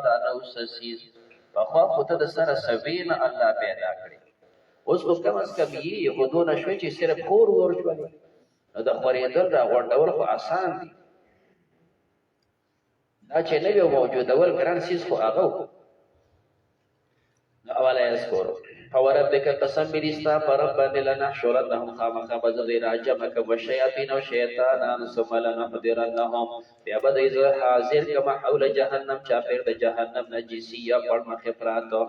دا نو سسیز پخوا خو ته د سره سوي نه الله پیدا کړي اوس خو کم از کم یې خو دونه شوی چې صرف خور ور شولې نو د خورېدل را غونډول خو اسان دي دا چې نوی موجودول ګران سیز خو هغه نو اوله یذکر فوربک قسم بریستا پرب باندې لنحشرنهم خامخا بزدی راجمک وشیاطین و شیطانان ثم لنحضرنهم بیا به دوی زه حاضر کما حول جهنم چاپیر د جهنم نه جسیه پړ مخې پراتو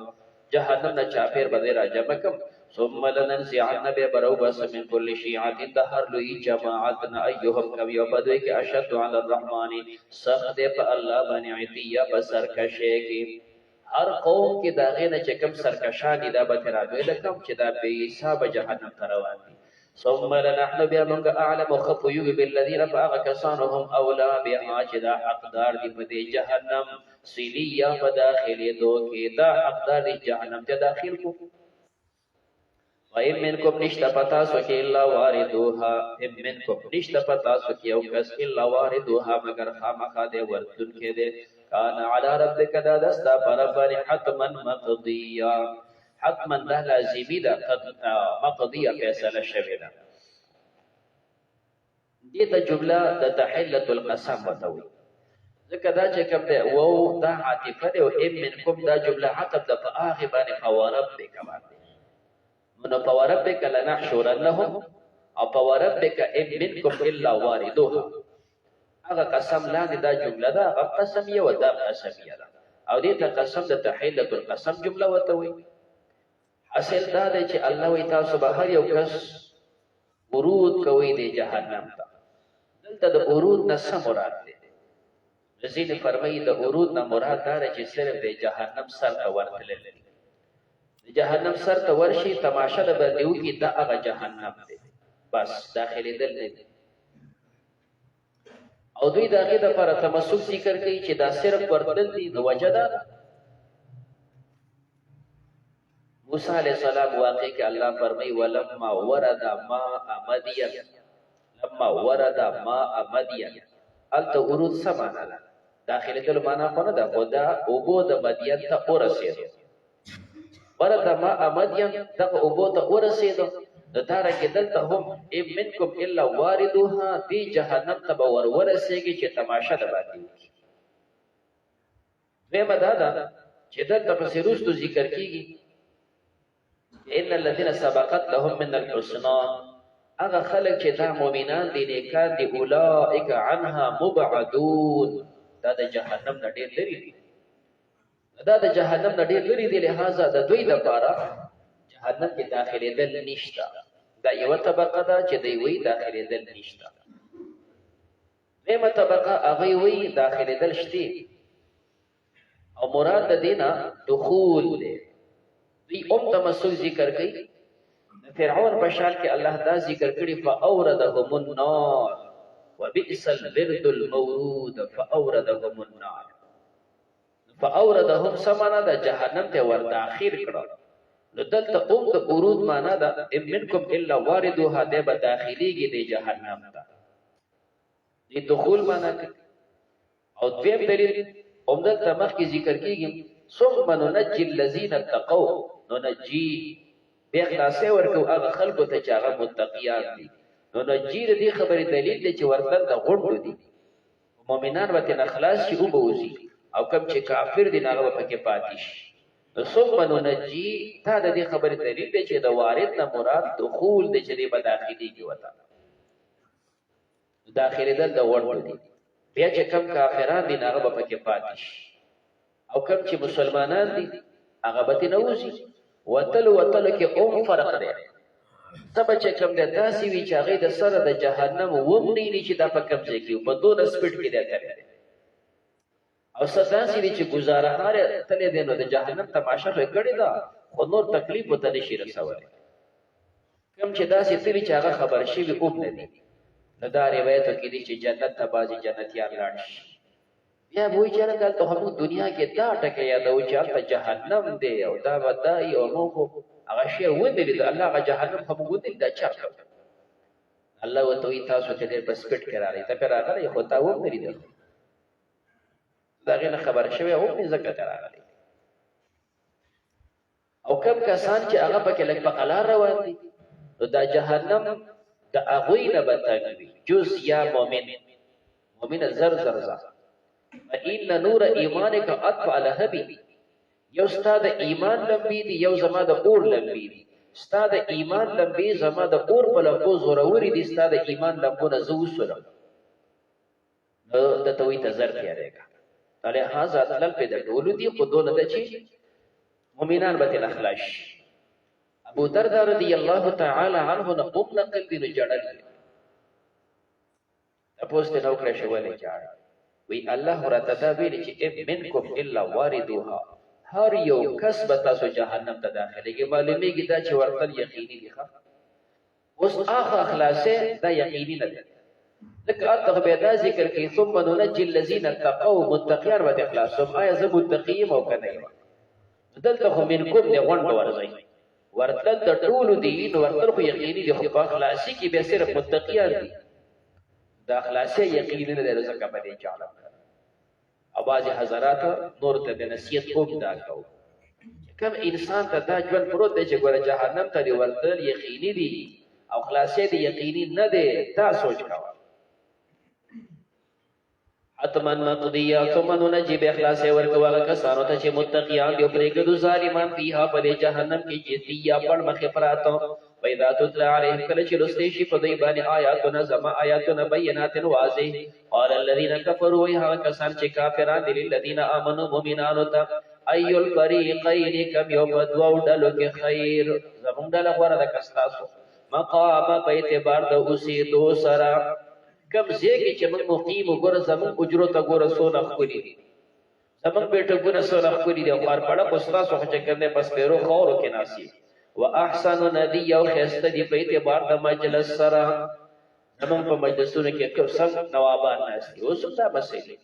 جهنم نه چاپیر به دوی راجمکم ثم لننزعن ببرو بس من كل شيعة دهر لوی جماعتنا ایهم کبی و بدوی که اشد علی الرحمن سخت په الله باندې عتیه بسر کشه کی هر قوم کې داغه نه چې کم سرکشان دي دا به تر دوی لکم چې دا به حساب جهنم ته روان دي ثم لنحن بیا موږ اعلم خف یو بالذین فاغ کسانهم اولا بها چې دا حقدار دي په دې جهنم سیلیا په داخلي دو کې دا حقدار دي جهنم ته داخل کو وَإِن مِّنكُمْ نِشْتَ پَتَاسُ كِ إِلَّا وَارِدُوهَا إِن مِّنكُمْ نِشْتَ پَتَاسُ كِ یو کس إِلَّا وَارِدُوهَا مگر خامخا دے ورتن کے دے کان علی ربک دا دستا پر حتما مقضیا حتما دا لازمی دا مقضیا فیصله شوی دا دیتا جمله دا تحلت القسم وتوی ځکه دا چې کوم دی وو دا عاطفه دی او ام منکم دا جمله عطف د فآغ باندې فوربک باندې نو فوربک لنحشرنهم او فوربک ام منکم الا واردوها هغه قسم لاندې دا جمله ده هغه قسم یو دا قسم یې ده او دې ته قسم د تحلت القسم جمله وته وي اصل دا دی چې الله وی تاسو به هر یو کس ورود کوي د جهنم ته دلته د ورود نه څه مراد دی رسول فرمایي د ورود نه مراد دا چې صرف د جهنم سر ته ورتلل د جهنم سر ته ورشي تماشه د بدیو کې دا هغه جهنم دی بس داخلي دل نه او دوی داغه د پر تمسک ذکر کوي چې دا صرف ورتل دي د وجدا موسی علیہ السلام واقع کې الله فرمای ولما ورد ما امدیا لما ورد ما امدیا الته ورود سمانه ده داخله دل معنا خو نه ده خدا اوبو د مدین ته ورسېدو ورد ما امدیا دغه اوبو ته ورسېدو د تاره کې دلته هم ام منکم الا واردوها دی جهنم ته ور ورسېږي چې تماشه ده باندې دیمه دا چې دلته په سروستو ذکر کیږي ان الذين سبقت لهم من الحسنى اغه خلق چې دا مؤمنان دي نیکان دي اولئک عنها مبعدون دا د جهنم نه ډېر لري دي دا د جهنم نه ډېر لري دي لہذا د دوی لپاره جهنم کې داخلي دل نشته دا یو طبقه ده چې دوی وی داخلي دل نشته دیمه طبقه هغه وی داخلي دل شته او مراد د دینه دخول دی دوی تمسک ذکر کوي فرعون په شان کې الله دا ذکر کړي فاوردهم النار وبئس البرد المورود فاوردهم النار فاوردهم سمانا د جهنم ته ور داخل کړه نو دلته د ورود معنا ده ام منکم الا واردها ده به داخليږي د جهنم ته دي دخول معنا او دویم دلیل دلته مخکې ذکر کیږي ثم ننجي الذين اتقوا ننجي بخلاصه ورکو هغه خلکو ته چې هغه متقیان دي ننجي دې خبرې دلیل دی چې ورتل د غوړو دي مؤمنان وته نخلاص شي او بوزي او کوم چې کافر دي هغه پکې پاتې شي ثم ننجي دا د دې خبرې دلیل دی چې د وارد نه مراد دخول دی چې د داخلي کې وته داخلي د غوړو دي بیا چې کوم کافران دي هغه پکې پاتې شي او کوم چې مسلمانان دي هغه به نوځي وتل کې اوم فرق دی سبا چې کوم د داسې وی چې هغه د سره د جهنم ومني نه چې دا په کوم ځای کې په دوه سپیډ کې دی کوي او سداسې وی چې گزاره هاره تلې دینو د جهنم تماشا کړی دا خو نور تکلیف وته نشي رسولای کوم چې داسې تلې چې هغه خبر شي وي اوم نه دي نو دا روایت کې دي چې جنت ته بازي جنتیان لاړ شي بیا وای چې راځل ته هم دنیا کې دا ټکه یادو چې هغه جهنم دی او دا ودای او نو هغه شی ودی د الله غ جهنم هم ودی دا چرته الله وتوي تاسو ته بس پټ کړی ته پر هغه خو تا و نه لري د هغې نه خبر شوی او مې ځکه ته راغلی او کم کسان چې هغه پکې لږ په قلار روان دي نو دا جهنم د هغوی نه به تنګ وي جز یا مؤمن زر زر ځه فإن نور ایمانک اطفأ لهبی یو ستا د ایمان لمبې دي یو زما د اور لمبې دي ستا د ایمان لمبې زما د اور په لمبو زورورې دي ستا د ایمان لمبونه زه وسولم نو دته وایي ته زر تېرېږه لهذا تلل پې د ټولو دي خو دونه ده چې مؤمنان به ترې خلاص شي ابو دردا رضی الله تعالی عنه نه هم نقل دي نو جړل تپوس ته نو کړی شو ولې جاړه وی الله راته دا ویلي چې منکم الا واردوها هر یو کس به تاسو جهنم ته داخليږي معلومیږي دا چې ورتل یقیني دي اوس اخر خلاصه دا یقیني نه ده لکه اته به دا ذکر کوي ثم ننجي الذين اتقوا متقين و اخلاصهم آیا زه متقیم او کنه یم دلته خو منکم دی غونډ ورځي ورتل د ټول دین ورتل خو یقیني دي خو په اخلاصي کې به صرف متقیان دي دا خلاصه یقیني نه ده ځکه په دې چاله او بعض حضرات نور ته د نصیحت خوب دا کو کم انسان ته دا ژوند پروت دی چې ګوره جهنم ته دی ورتل یقیني دي او خلاصې دی یقیني نه دی دا سوچ کوه حتما مقضیه ثم ننجي باخلاص ورکواغه کسانو ته چې متقیان دی پرېږدو ظالمان فيها په جهنم کې جزیه پړ مخې پراتو پیدا تطلع علیهم کله چې لستی شي په دوی باندې آیاتونه زما آیاتونه بینات واضح قال الذين كفروا ويها کسان چې کافران دي للذین آمنوا مؤمنانو ته اي الفريقين كم يبدو ډلو کې خیر زمونږ ډله غوړه د کستاسو مقام په اعتبار د اوسېدو سره کم ځای چې موږ مقیم وګوره زمونږ اجرو ته ګوره څونه ښکلي دي زمونږ بیټکونه څونه ښکلي دي او خارپړه خو ستاسو خو چې کوم دی پس پیرو خاورو کې ناستي واحسن ندی او خسته دی په اعتبار د مجلس سره زمون په مجلسونو کې کوم څنګه نوابان ناشتي اوس څه مسئله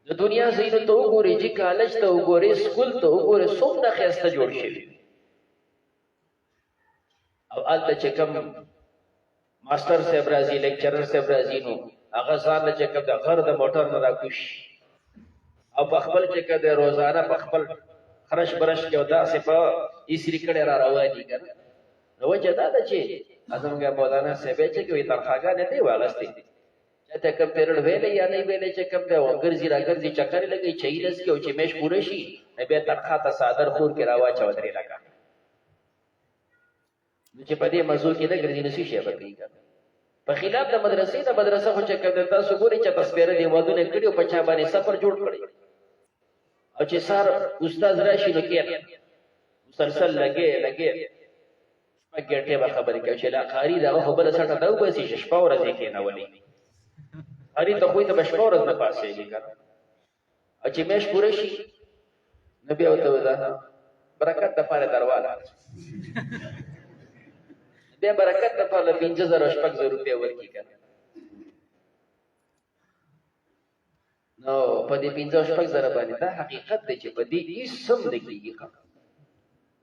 د دنیا زینت ته وګوري چې کالج ته وګوري سکول ته وګوري څومره خسته جوړ شي او الته چې کوم ماستر صاحب راځي لیکچرر صاحب راځي نو هغه ځان چې کوم د غر د موټر نه راکوش او په خپل چې کوم د روزانه په خپل خرش برش کې ودا سه په ایسری کړه را رواني کنه نو وجه دا ده چې ازمګه مولانا صاحب چې کوي ترخاګه نه دی واغستې چې کوم پیرډ ویلې یا نه ویلې چې کوم د ورګرځي راګرځي چکر لګي چیرس کې او چې مېش پوره شي نه به ترخا ته صادر خور کې راوا چودري لگا چې په دې موضوع کې نه ګرځي نشي شي بدلی په خلاف د مدرسې خو چې کوم تاسو ګوري چې تصویر دی ودونه کړیو په چا باندې سفر جوړ کړی او چې سار استاد راشي نو کې مسلسل لګي پګټه به خبرې کوي چې لا قاری دا خو بل سره دا وبسي شپه ورځې کې نه ولي قاری ته خو ته بشپه ورځ نه پاسېږي کنه او چې مېش پوره شي نبی او ته ودا برکت د پاره درواله دې برکت د پاره 5000 شپږ روپیا ورکی کنه نو په دې 50 شپږ زره باندې دا حقیقت دی چې په دې اسم د کیږي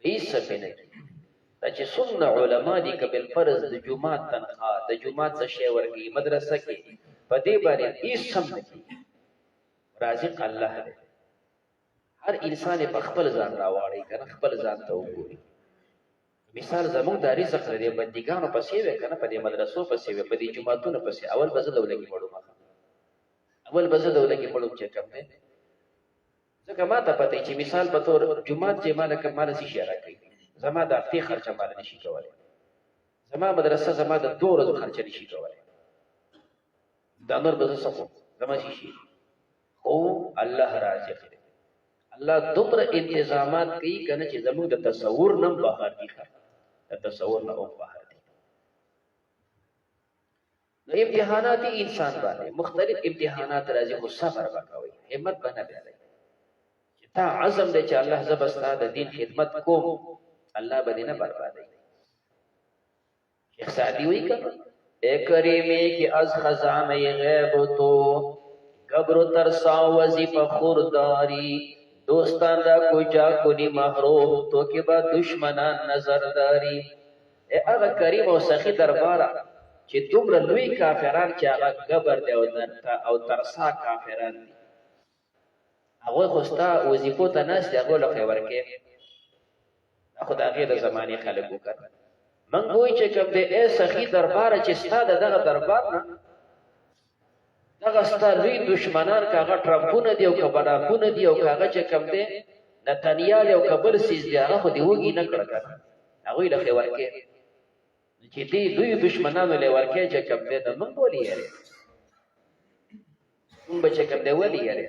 هیڅ نه دا چې څومره علما دي کبل فرض د جمعه تنخواه د جمعه څه شی ورګي مدرسه کې په دې باندې اسم نه کیږي رازق الله دی هر انسان په خپل ځان راوړي کنه خپل ځان ته وګوري مثال زموږ د رزق لري بندګانو پسې وې کنه په دې مدرسو پسې وې په دې جمعهتونو پسې اول بزه دولګي پړو چې کوم دی ځکه ما ته پته چې مثال په تور جمعه چې مالک مال سي شهره کوي زما د اختی خرچه مال نشي کولای زما مدرسه زما د 2 ورځې خرچه نشي کولای دا نور به څه زما شي او الله رازق دی الله دومره انتظامات کوي کنه چې زموږ د تصور نم بهر دي د تصور نه او بهر دي نو امتحانات انسان باندې مختلف امتحانات راځي خو صبر وکوي همت باندې بیاي چې تا عزم دې چې الله زبستا د دین خدمت کوم الله باندې نه بربادي شیخ سعدی وی کړه اے کریمی کی از خزانه غیب تو قبر ترسا وظیفه خورداری دوستان را کجا کنی محروم تو که با دشمنان نظرداری اے هغه کریم او سخی درباره چې دومره لوی کافران چې هغه قبر دی او ترسا کافران دي هغه خو ستا وظیفو ته ناست دي هغو له خیر ورکې خو د هغې د زمانې خلک وکړ موږ وایو چې کوم دی ای سخي درباره چې ستا د دغه دربار نه دغه ستا لوی دشمنان که هغه ټرمپونه دي او که براکونه دي او که هغه چې کوم دی نتنیال او که بل څیز دی هغه خو دې وږي نه کړه که هغوی له خیر ورکې چې دې دوی دشمنانو له ورکې چې کوم دی نو موږ ولې یارې موږ به چې کوم دی ولې یارې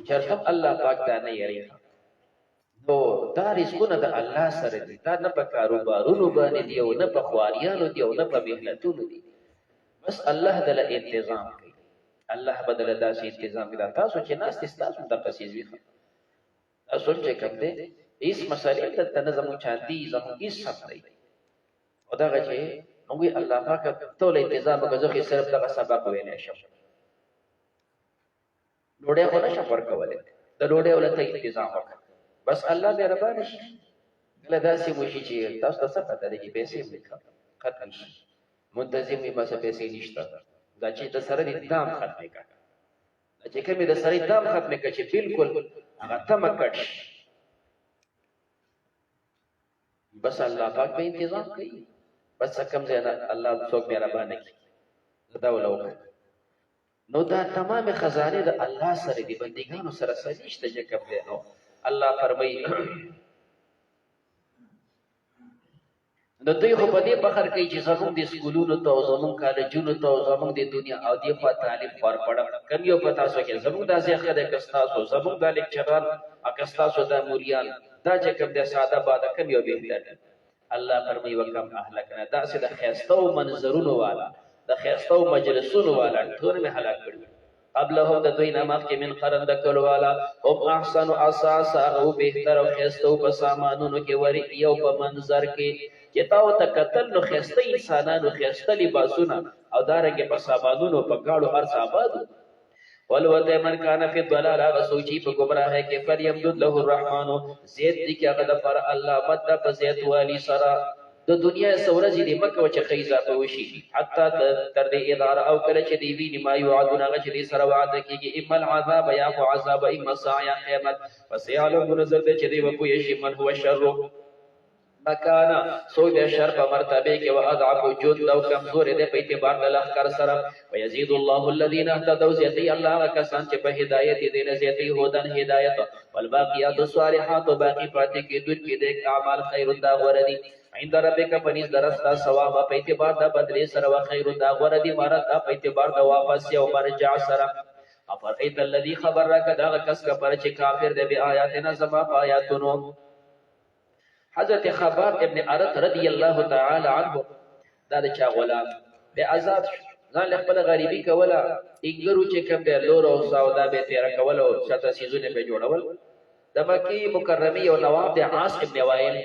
چرته الله پاک دا نه یاري نو دا رزقونه د الله سره دي دا نه په کاروبارونو باندې دي او نه په خواریانو دي او نه په محنتونو دي بس الله دل انتظام کوي الله بدل داسې انتظام کوي تاسو چې ناس تاسو د قصې وي تاسو چې کوم دي هیڅ مسالې ته نه زمو چاندي زمو هیڅ سم نه او دا چې موږ الله پاک ټول انتظام وکړو صرف دغه سبق ویلې شو ډوډۍ خو نشم ورکولی د ډوډۍ ولته انتظام وکړه بس الله مهربانه شي کله داسې وشي چې تاسو ته څه پته ده چې پیسې ختم شي منتظم وي بس پیسې نشته دا چې د سره د دام ختمې کړه دا چې کومې د سره دام ختمې کړه چې بالکل هغه تمه کټ شي بس الله پاک به انتظام کوي بس کم ځای نه الله څوک مهربانه کوي دا ولوکړه نو دا تمام خزانه د الله سره دی بندګانو سره سلیشته چې کوم دی نو الله فرمایي نو دوی خو په دې فخر کوي چې زموږ د سکولونو ته او زموږ کالجونو ته او زموږ د دنیا او دی خوا تعلیم خور پړم کم یو په تاسو کې زموږ داسې خره کستاسو زموږ د لیکچران اکستاسو د موریان دا چې کوم د ساده باده کم یو بهتر الله فرمایي وکم اهلکنا داسې د خیستو منظرونو والا د خیستو مجلسونو والا ټول می هلاک کړي قبلهم د دوی نامه کې من قرن د کول والا او احسن اساس او بهتر او خیستو په سامانونو کې وری یو په منظر کې چې تاو ته قتل نو خیسته انسانانو خیسته لباسونه او دارنګه په سامانونو په گاړو ارڅ آباد ولوته من کان فی الضلال غسوچی په گمراهه کې پر یمدد له الرحمن زید دي کې هغه د پر الله مد په زید والی سرا د دنیا سورځي د مکه و چې خیزه په وشي حتی تر دې اداره او کله چې دی ویني ما یعدون هغه چې سره وعده کېږي اما العذاب یا عذاب اما سعیا قیامت پس یعلم نظر دې چې دی وکو یشي من هو شر مکانا سوی به شر په مرتبه کې او اضعف وجود او کمزور دې په اعتبار د لخر سره ويزيد الله الذين اهتدوا زيتي الله کسان چې په هدایت دې نه زيتي هودن هدایت والباقيات الصالحات باقي پاتې کې دوی کې د اعمال خیر دا وردي عند ربک پنځ درستا ثواب په اعتبار د بدلې سره او خیر دا وردي مراد په اعتبار د واپس او مرجع سره افرئت الذي خبر راک دا کس کا پر چې کافر دې به آیاتنا زما آیاتونو حضرت خباب ابن عرط رضی الله تعالی عنه دا د چا غلام به آزاد ځان له خپل غریبی کوله ایګرو چې کوم به لور او سودا به تیر کول او شته سيزونه به جوړول د مکی مکرمه او نواب د عاص ابن وائل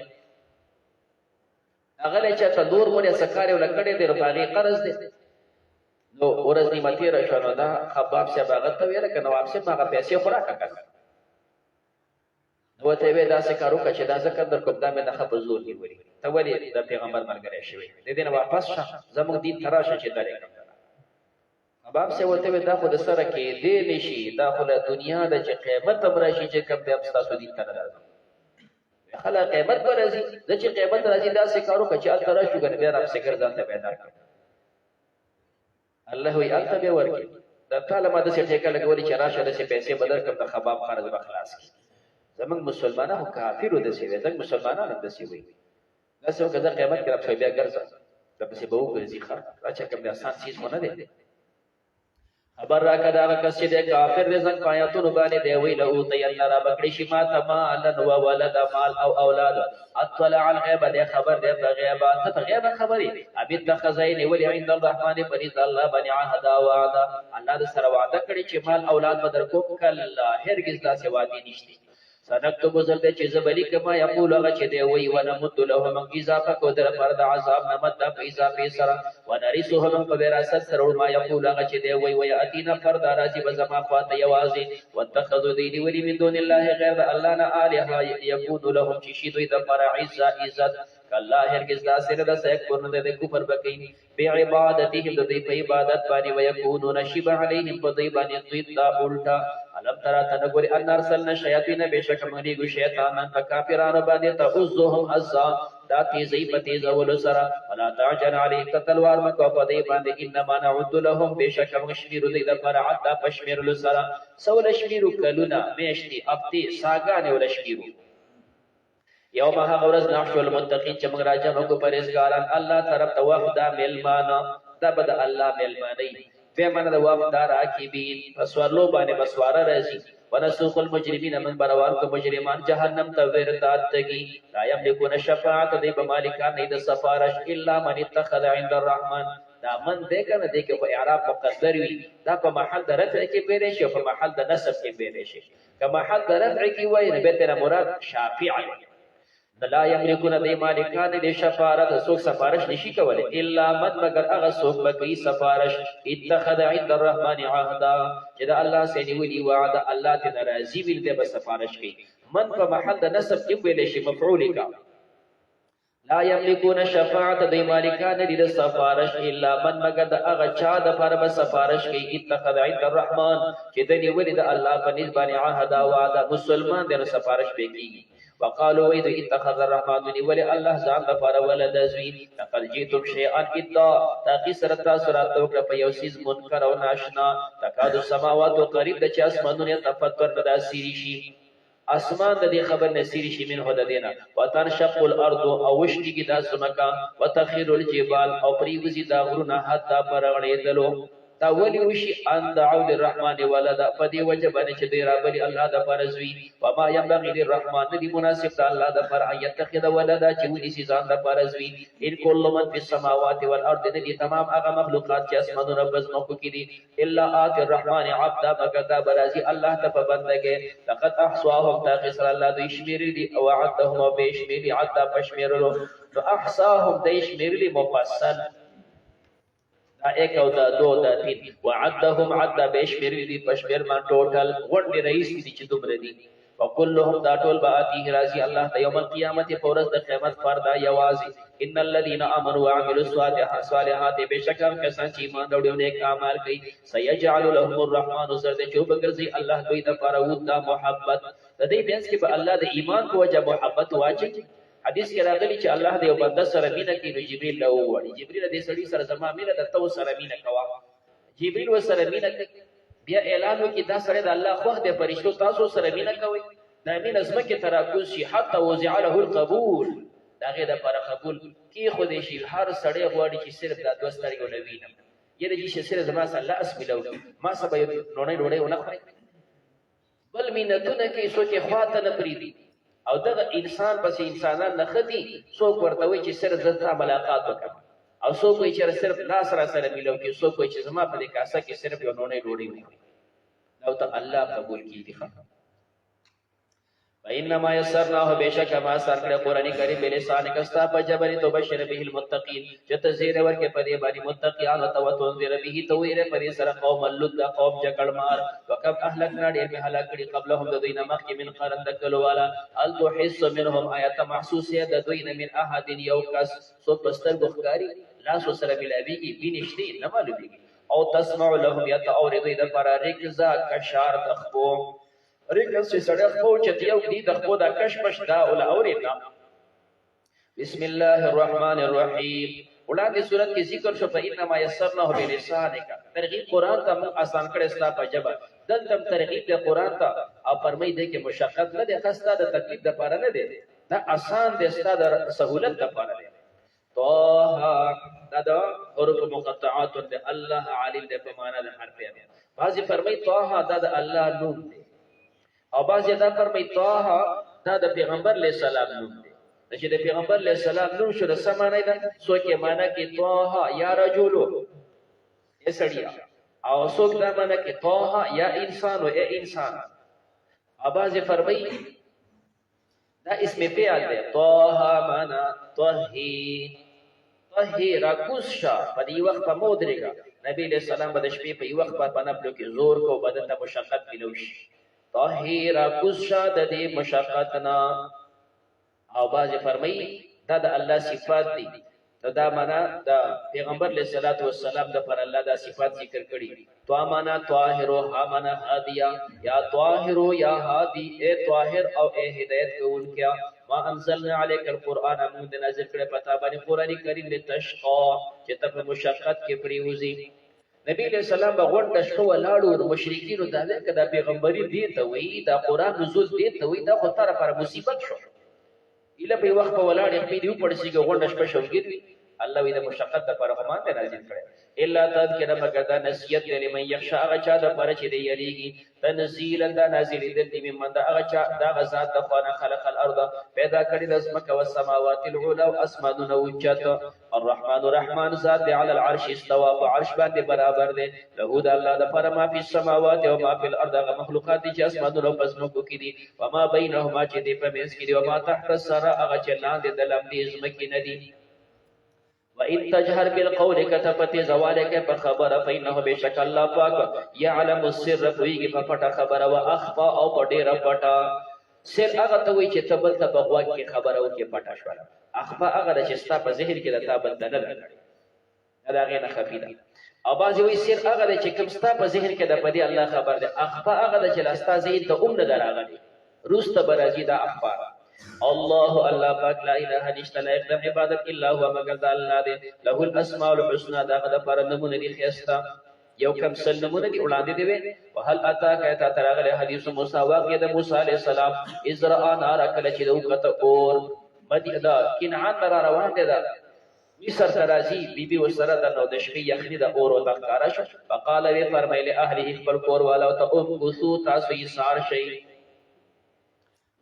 هغه چې تدور مونږه سکاري ولکړې د رفاقي قرض دي نو ورځ نیمه تیر شنو دا خباب شه باغت ویل کنه نواب شه هغه پیسې خوراک کړ نو ته به دا څه کارو چې دا ذکر در کوم دا مې نه خبر زور نیولې ته ولې د پیغمبر ملګری شوی د دې نه واپس شه زموږ دین تراشه چې درې خباب شه وته دا خو د سره کې دې نشي دا خو د دنیا د چې قیامت امرشي چې کوم به تاسو دین ته راځي خلا قیامت پر راځي د چې قیامت راځي دا څه کارو چې ال تراشه ګر بیا راځي ګرځان ته پیدا کړ الله وی الته به ورکی دا تعالی ماده څه ټیکا لګولې چې راشه د پیسې بدل کړ د خباب خرج بخلاص کی زمنګ مسلمانانو کافرو د سی وي زمنګ مسلمانانو د سی وي دا څه کده قیامت کې راځي بیا ګرځي د پسې به وګرځي خر راځي کوم آسان چیز مونږ نه دی خبر را کدا کس چې د کافر رزق پایاتونو باندې دی ویل او ته الله را بکړي شي ما تمال و ولد مال او اولاد اطلع الغیب د خبر د غیبات ته غیب خبري ابي تخزین ولي عند الرحمن فريض الله بني عهد وعده الله د سره وعده کړی چې مال اولاد بدر کو کله هرگز دا سی وعده نشته سنكتب زرد چې زبلی کما یقول هغه چې دی وی ونمد له من اضافه کو در پر د عذاب نمد په اضافه سره ونرثه من بوراثت سره ما یقول هغه چې دی وی اتینا فرد راځي بزما خواته یوازي واتخذوا دین ولی من دون الله غیر الله نه الها یکون لهم چې شي دوی د پر عزت الله هرگز دا سره د سيكون د کفر بکې بی عبادتهم د دې په عبادت باندې ويكونون شبع عليهم په دې باندې دوی دا الټا علم ترى تنقول ان ارسلنا الشياطين بشك منيغو شیطانان فکافران باندې تعوذهم عزا دا تیزی پتیز اولو سرا ولا تعجل علیک تلوار مکو پدی باندې انما نعد لهم بشک مشمیر دی در عدا پشمیر لسرا سول شمیر کلونا میشتی ابتی ساگان ول شمیر یوم هغورز نحشو المتقین چې موږ راجم کو پرهیزګاران الله طرف ته وفدا ملمانا دا بد الله ملمانی فمن د وفدا راکبین فسوالو باندې بسواره راځي ونسوق المجرمین من بروان کو مجرمان جهنم ته ورتات تگی لا یملکون شفاعت دی بمالکان نه د سفارش الا من اتخذ عند الرحمن دا من دې کنه دې کې په اعراب مقدر وي دا په محل د رفع کې پیری شي په محل د نصب کې پیری شي کما محل د رفع کې وای نه به تر مراد شافع لا یملکون دی مالکان دی شفاعت سوک سفارش نشي کولای الا من مگر هغه سوک بکی سفارش اتخذ عند الرحمن عهدا چې دا الله سي نیولي وعده الله ته ناراضي ویل دی به سفارش کوي من په محل د نسب کې ویل شي مفعول کا لا یملکون شفاعت دی مالکان دی سفارش الا من مگر د هغه چا د پر به سفارش کوي اتخذ عند الرحمن چې د نیولي د الله په نسبت عهدا وعده مسلمان دی سفارش کوي وقالوا ويد اتخذ الرحمن ولي الله زعم فر ولد زوي لقد جئتم شيئا ادا تاقي سرتا سرات وکړه په یو سیز منکر او ناشنا تکاد السماوات قریب د چا اسمانونه تفطر د سیری شي اسمان د دې خبر نسیری شي من هدا دینا وتنشق الارض او وشتي کی د سمکا وتخير الجبال او پریوزي دا غرونه حتا پرغړېدلو دا ولی وشي ان دعوا للرحمن ولدا فدي وجبن چې دی رابلی الله د فرزوي وما ينبغي للرحمن دي مناسب د الله د فرع يتخذ ولدا چې ونی سي ځان د فرزوي ان كل من في السماوات والارض دي تمام هغه مخلوقات چې اسمانونو بس مخ کې دي الا ات الرحمن عبدا فكذا برازي الله ته بندګه لقد احصاهم تاخسر الله دوی شمیر دي او عدهم بشمیر عدا پشمیرلو نو احصاهم دوی شمیر دي مفصل دا ایک او دا دو دا تین وعدهم عد بشمیر دی پشمیر ما ټوټل ورډي رئیس دي چې دومره دي وکلهم دا ټول باتی راضي الله ته یوم القیامت پورز د قیامت فردا یوازي ان الذين امنوا وعملوا الصالحات بشکر کسان چې ایمان وروړي نیک اعمال کوي سيجعل لهم الرحمن سرد چوبګرځي الله دوی ته پرود دا محبت د دې بینس کې به الله د ایمان کو وجه محبت واچي حدیث کې راغلی چې الله دې یو بنده سره مینه کوي نو جبرئیل له وړي جبرئیل دې سړي سره زما مینه د تو سره مینه کوا جبرئیل و سره مینه کوي بیا اعلان وکي دا سره د الله خو دې فرشتو تاسو سره مینه کوي دا مینه زمکه تراکوز شي حتی وزع له القبول دا غي د پر قبول کی خو دې شي هر سړی غواړي چې صرف د دوستري ولوینه یره چې صرف زما سره الله اسم له ما سبا ډوړې ونه خوري بل مینتونه کې سوچ خواته نه پریدي او دغه انسان پس انسانان نه خدي څوک ورته وي چې صرف زړه ملاقات وکړي او څوک وي چې صرف لاس را سره ملو کې څوک وي چې زما په دې کاسه کې صرف یو نونې ډوډۍ وي او ته الله قبول کیږي فإنما يسرناه بشك ما سر قرآن کریم بلسانک استا فجبر تبشر به المتقین چتزیر ورکه پدې باندې متقیان او تنذر به تویر پدې سره قوم لد قوم جکړ مار وکم اهلکنا ډېر به هلاکړي قبلهم د دوی نمخ من قرن دکلو والا ال تحس منهم آیات محسوسه د دوی من احد یو کس سو پستر بخاری لاس سره ملابيږي بنشتي نه معلومیږي او تسمع لهم يتاورد د فرارقزا کشار تخبو ریګل چې سړی خو چې یو دې د خو دا کشمش دا ول اوریدا بسم الله الرحمن الرحیم وړاندې صورت کې ذکر شو فإنما يسرناه بلسانک ترغیب قران ته آسان کړه استا په جبا دلته ترغیب د قران ته او فرمای دی کې مشقت نه ده خسته د تکلیف د پاره نه ده دا آسان د استا د سہولت د پاره ده طه دا حروف مقطعات د الله عالم د په معنا د حرف بعضی فرمای طه دا د الله نوم دی او بعضی دا فرمای طه دا د پیغمبر علیہ السلام نوم دی چې د پیغمبر علیہ السلام نوم شو د سمانه ده سوکه معنا کې طه یا رجل اسړیا او سوک دا معنا کې طه یا انسان او اے انسان او بعضی فرمای دا اسم فعل دی طه معنا طهی راکوشا په دی وخت په مودريګا نبی علیہ السلام د شپې په وخت په پنپلو کې زور کو بدن ته مشقت ملوش طهیر کشا د دې مشقتنا او باز فرمای دا د الله صفات دي دا معنا دا پیغمبر علیہ الصلوۃ والسلام د پر الله دا صفات ذکر کړي. تو معنا طاهر، ها معنا هادیا، یا طاهر یا هادی، اے طاهر او اے ہدایت کوونکیا. ما انزلنا عليك القرآن، موږ نازل کړه پتا باندې قرآن کریم لتشقا، چې ته په مشقت کې پریوزي. نبی علیہ السلام بغون دشکو ولاړو مشرکین دا لکه دا پیغمبري دی ته وی، دا قرآن نزول دی ته وی، دا خو تر پر مصیبت شو. اله په وخت په ولاړ خپل یو پړسیږي غونډه شپه شوګید وی. الله وی د مشقت لپاره خو ماته نازل کړي. الا تذکر مگر دا نصیحت لمن یخشى، هغه چا د پاره چې دی یریږي. تنزیلا دا نازل دی ممن دا هغه چا دا غزاد د خانه خلق الارض، پیدا کړی د اسمکه او السماوات العلى او اسمانونه اوچت. الرحمن الرحمن ذات علی العرش استوى، په عرش باندې برابر دی. له د الله د پاره ما فی السماوات او ما فی الارض، هغه مخلوقات چې اسمانونه او پسمکو کې دي. و ما بینهما چې دی په منځ کې دی. و ما تحت الثرى، هغه چې لاندې د لمدې ځمکې نه دي. وَإِن تَجْهَرْ بِالْقَوْلِ كَتَفَتِ زَوَالِكَ فَخَبَرَ فَإِنَّهُ بِشَكَ اللَّهُ پاک يَعْلَمُ السِّرَّ، پوهیږي په پټه خبره، وَأَخْفَى او په ډېره پټه. سر هغه ته وایي چې ته بل ته په غوږ کې خبره وکړې پټه شوله. اخفا هغه ده چې ستا په ذهن کې د تا بل ته نه لګړي، دا د هغې نه خفي ده. او بعضې وایي سر هغه ده چې کوم ستا په ذهن کې ده په دې الله خبر دی. اخفا هغه ده چې لا ستا ذهن ته هم نه ده راغلي، وروسته به راځي دا اخفا. الله الله پاک لا اله نشته لایق د عبادت الا هو مگر د الله دی. له الاسماء الحسنى، دغه د پر نمونه دي ښایسته، یو کم سل نمونه دي وړاندې دی وی. وهل اتاک ایت تراغله حدیث موسی، واقع د موسی علیہ السلام ازرا نار کله چې دوکته اور مدینه دا کنعان را روان دي، دا مصر ترازی بیبي وسره د نو د شپې یخنی د اور او تخکارا شو. فقال وی فرمایله اهلی خپل کور والا ته ام کوسو تاسو یې سار شي.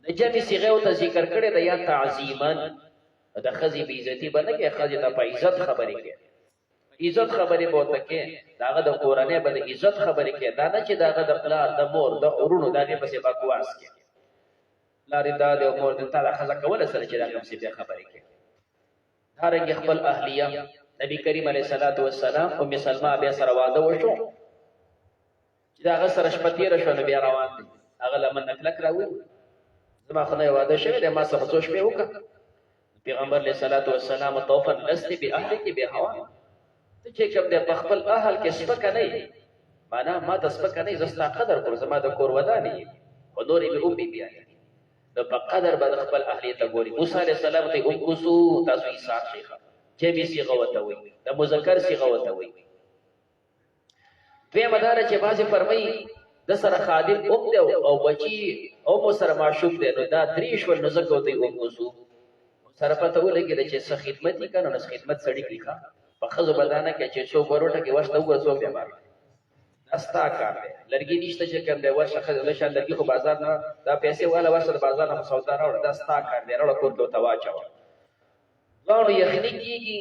د جمع صيغه او ذکر کړي د یا تعظیما، د خزي بی عزتی باندې کې خزي د په عزت خبرې کې، عزت خبرې بوته کې داغه د قرانه باندې عزت خبرې کې، دا نه چې داغه د پلار د مور د اورونو دغه پسې بکواس کې لارې دا د مور د تعالی خزه کوله سره چې دغه پسې خبرې کې. هرګ خپل اهلیه نبی کریم علیه الصلاۃ والسلام ام سلمہ بیا سره واده وشو چې داغه سره شپتی را شو، بیا روان دي هغه لمن نکلک راوي زما خدای واده شوی دی، ما څه څه شپې وکړه. پیغمبر علیه الصلاۃ والسلام توفن لست باهلک بهوا، ته چې کوم د خپل اهل کې سپکه نه یې، معنا ما د سپکه نه زستا قدر کړ، زما د کور ودانې او نورې به امي بیا د په قدر به خپل اهلیت ګوري. موسی علیه السلام ته ام کوسو تاسو یې سار شيخه جمع صيغه وته وي، د مذکر صيغه وته وي. دوی مدار چې بازي فرمایي د سره خادم اوم دی او بچي او مو سره معشوق دی، نو دا درې شول نو زکه وته ام کوسو سره پته ولګي چې څه خدمت یې کنه، نو خدمت سړی کیخه په خزو بدانه کې چې څو بروټه کې ورته وګورځو بیا بار دستا کار دی. لرګي نشته چې کوم دی ورشه خزه لشه لرګي خو بازار نه دا پیسې والا ورشه د بازار نه سودا راوړ، دستا کار دی راوړ کور ته تواچو. دوانو یخنی کیږي،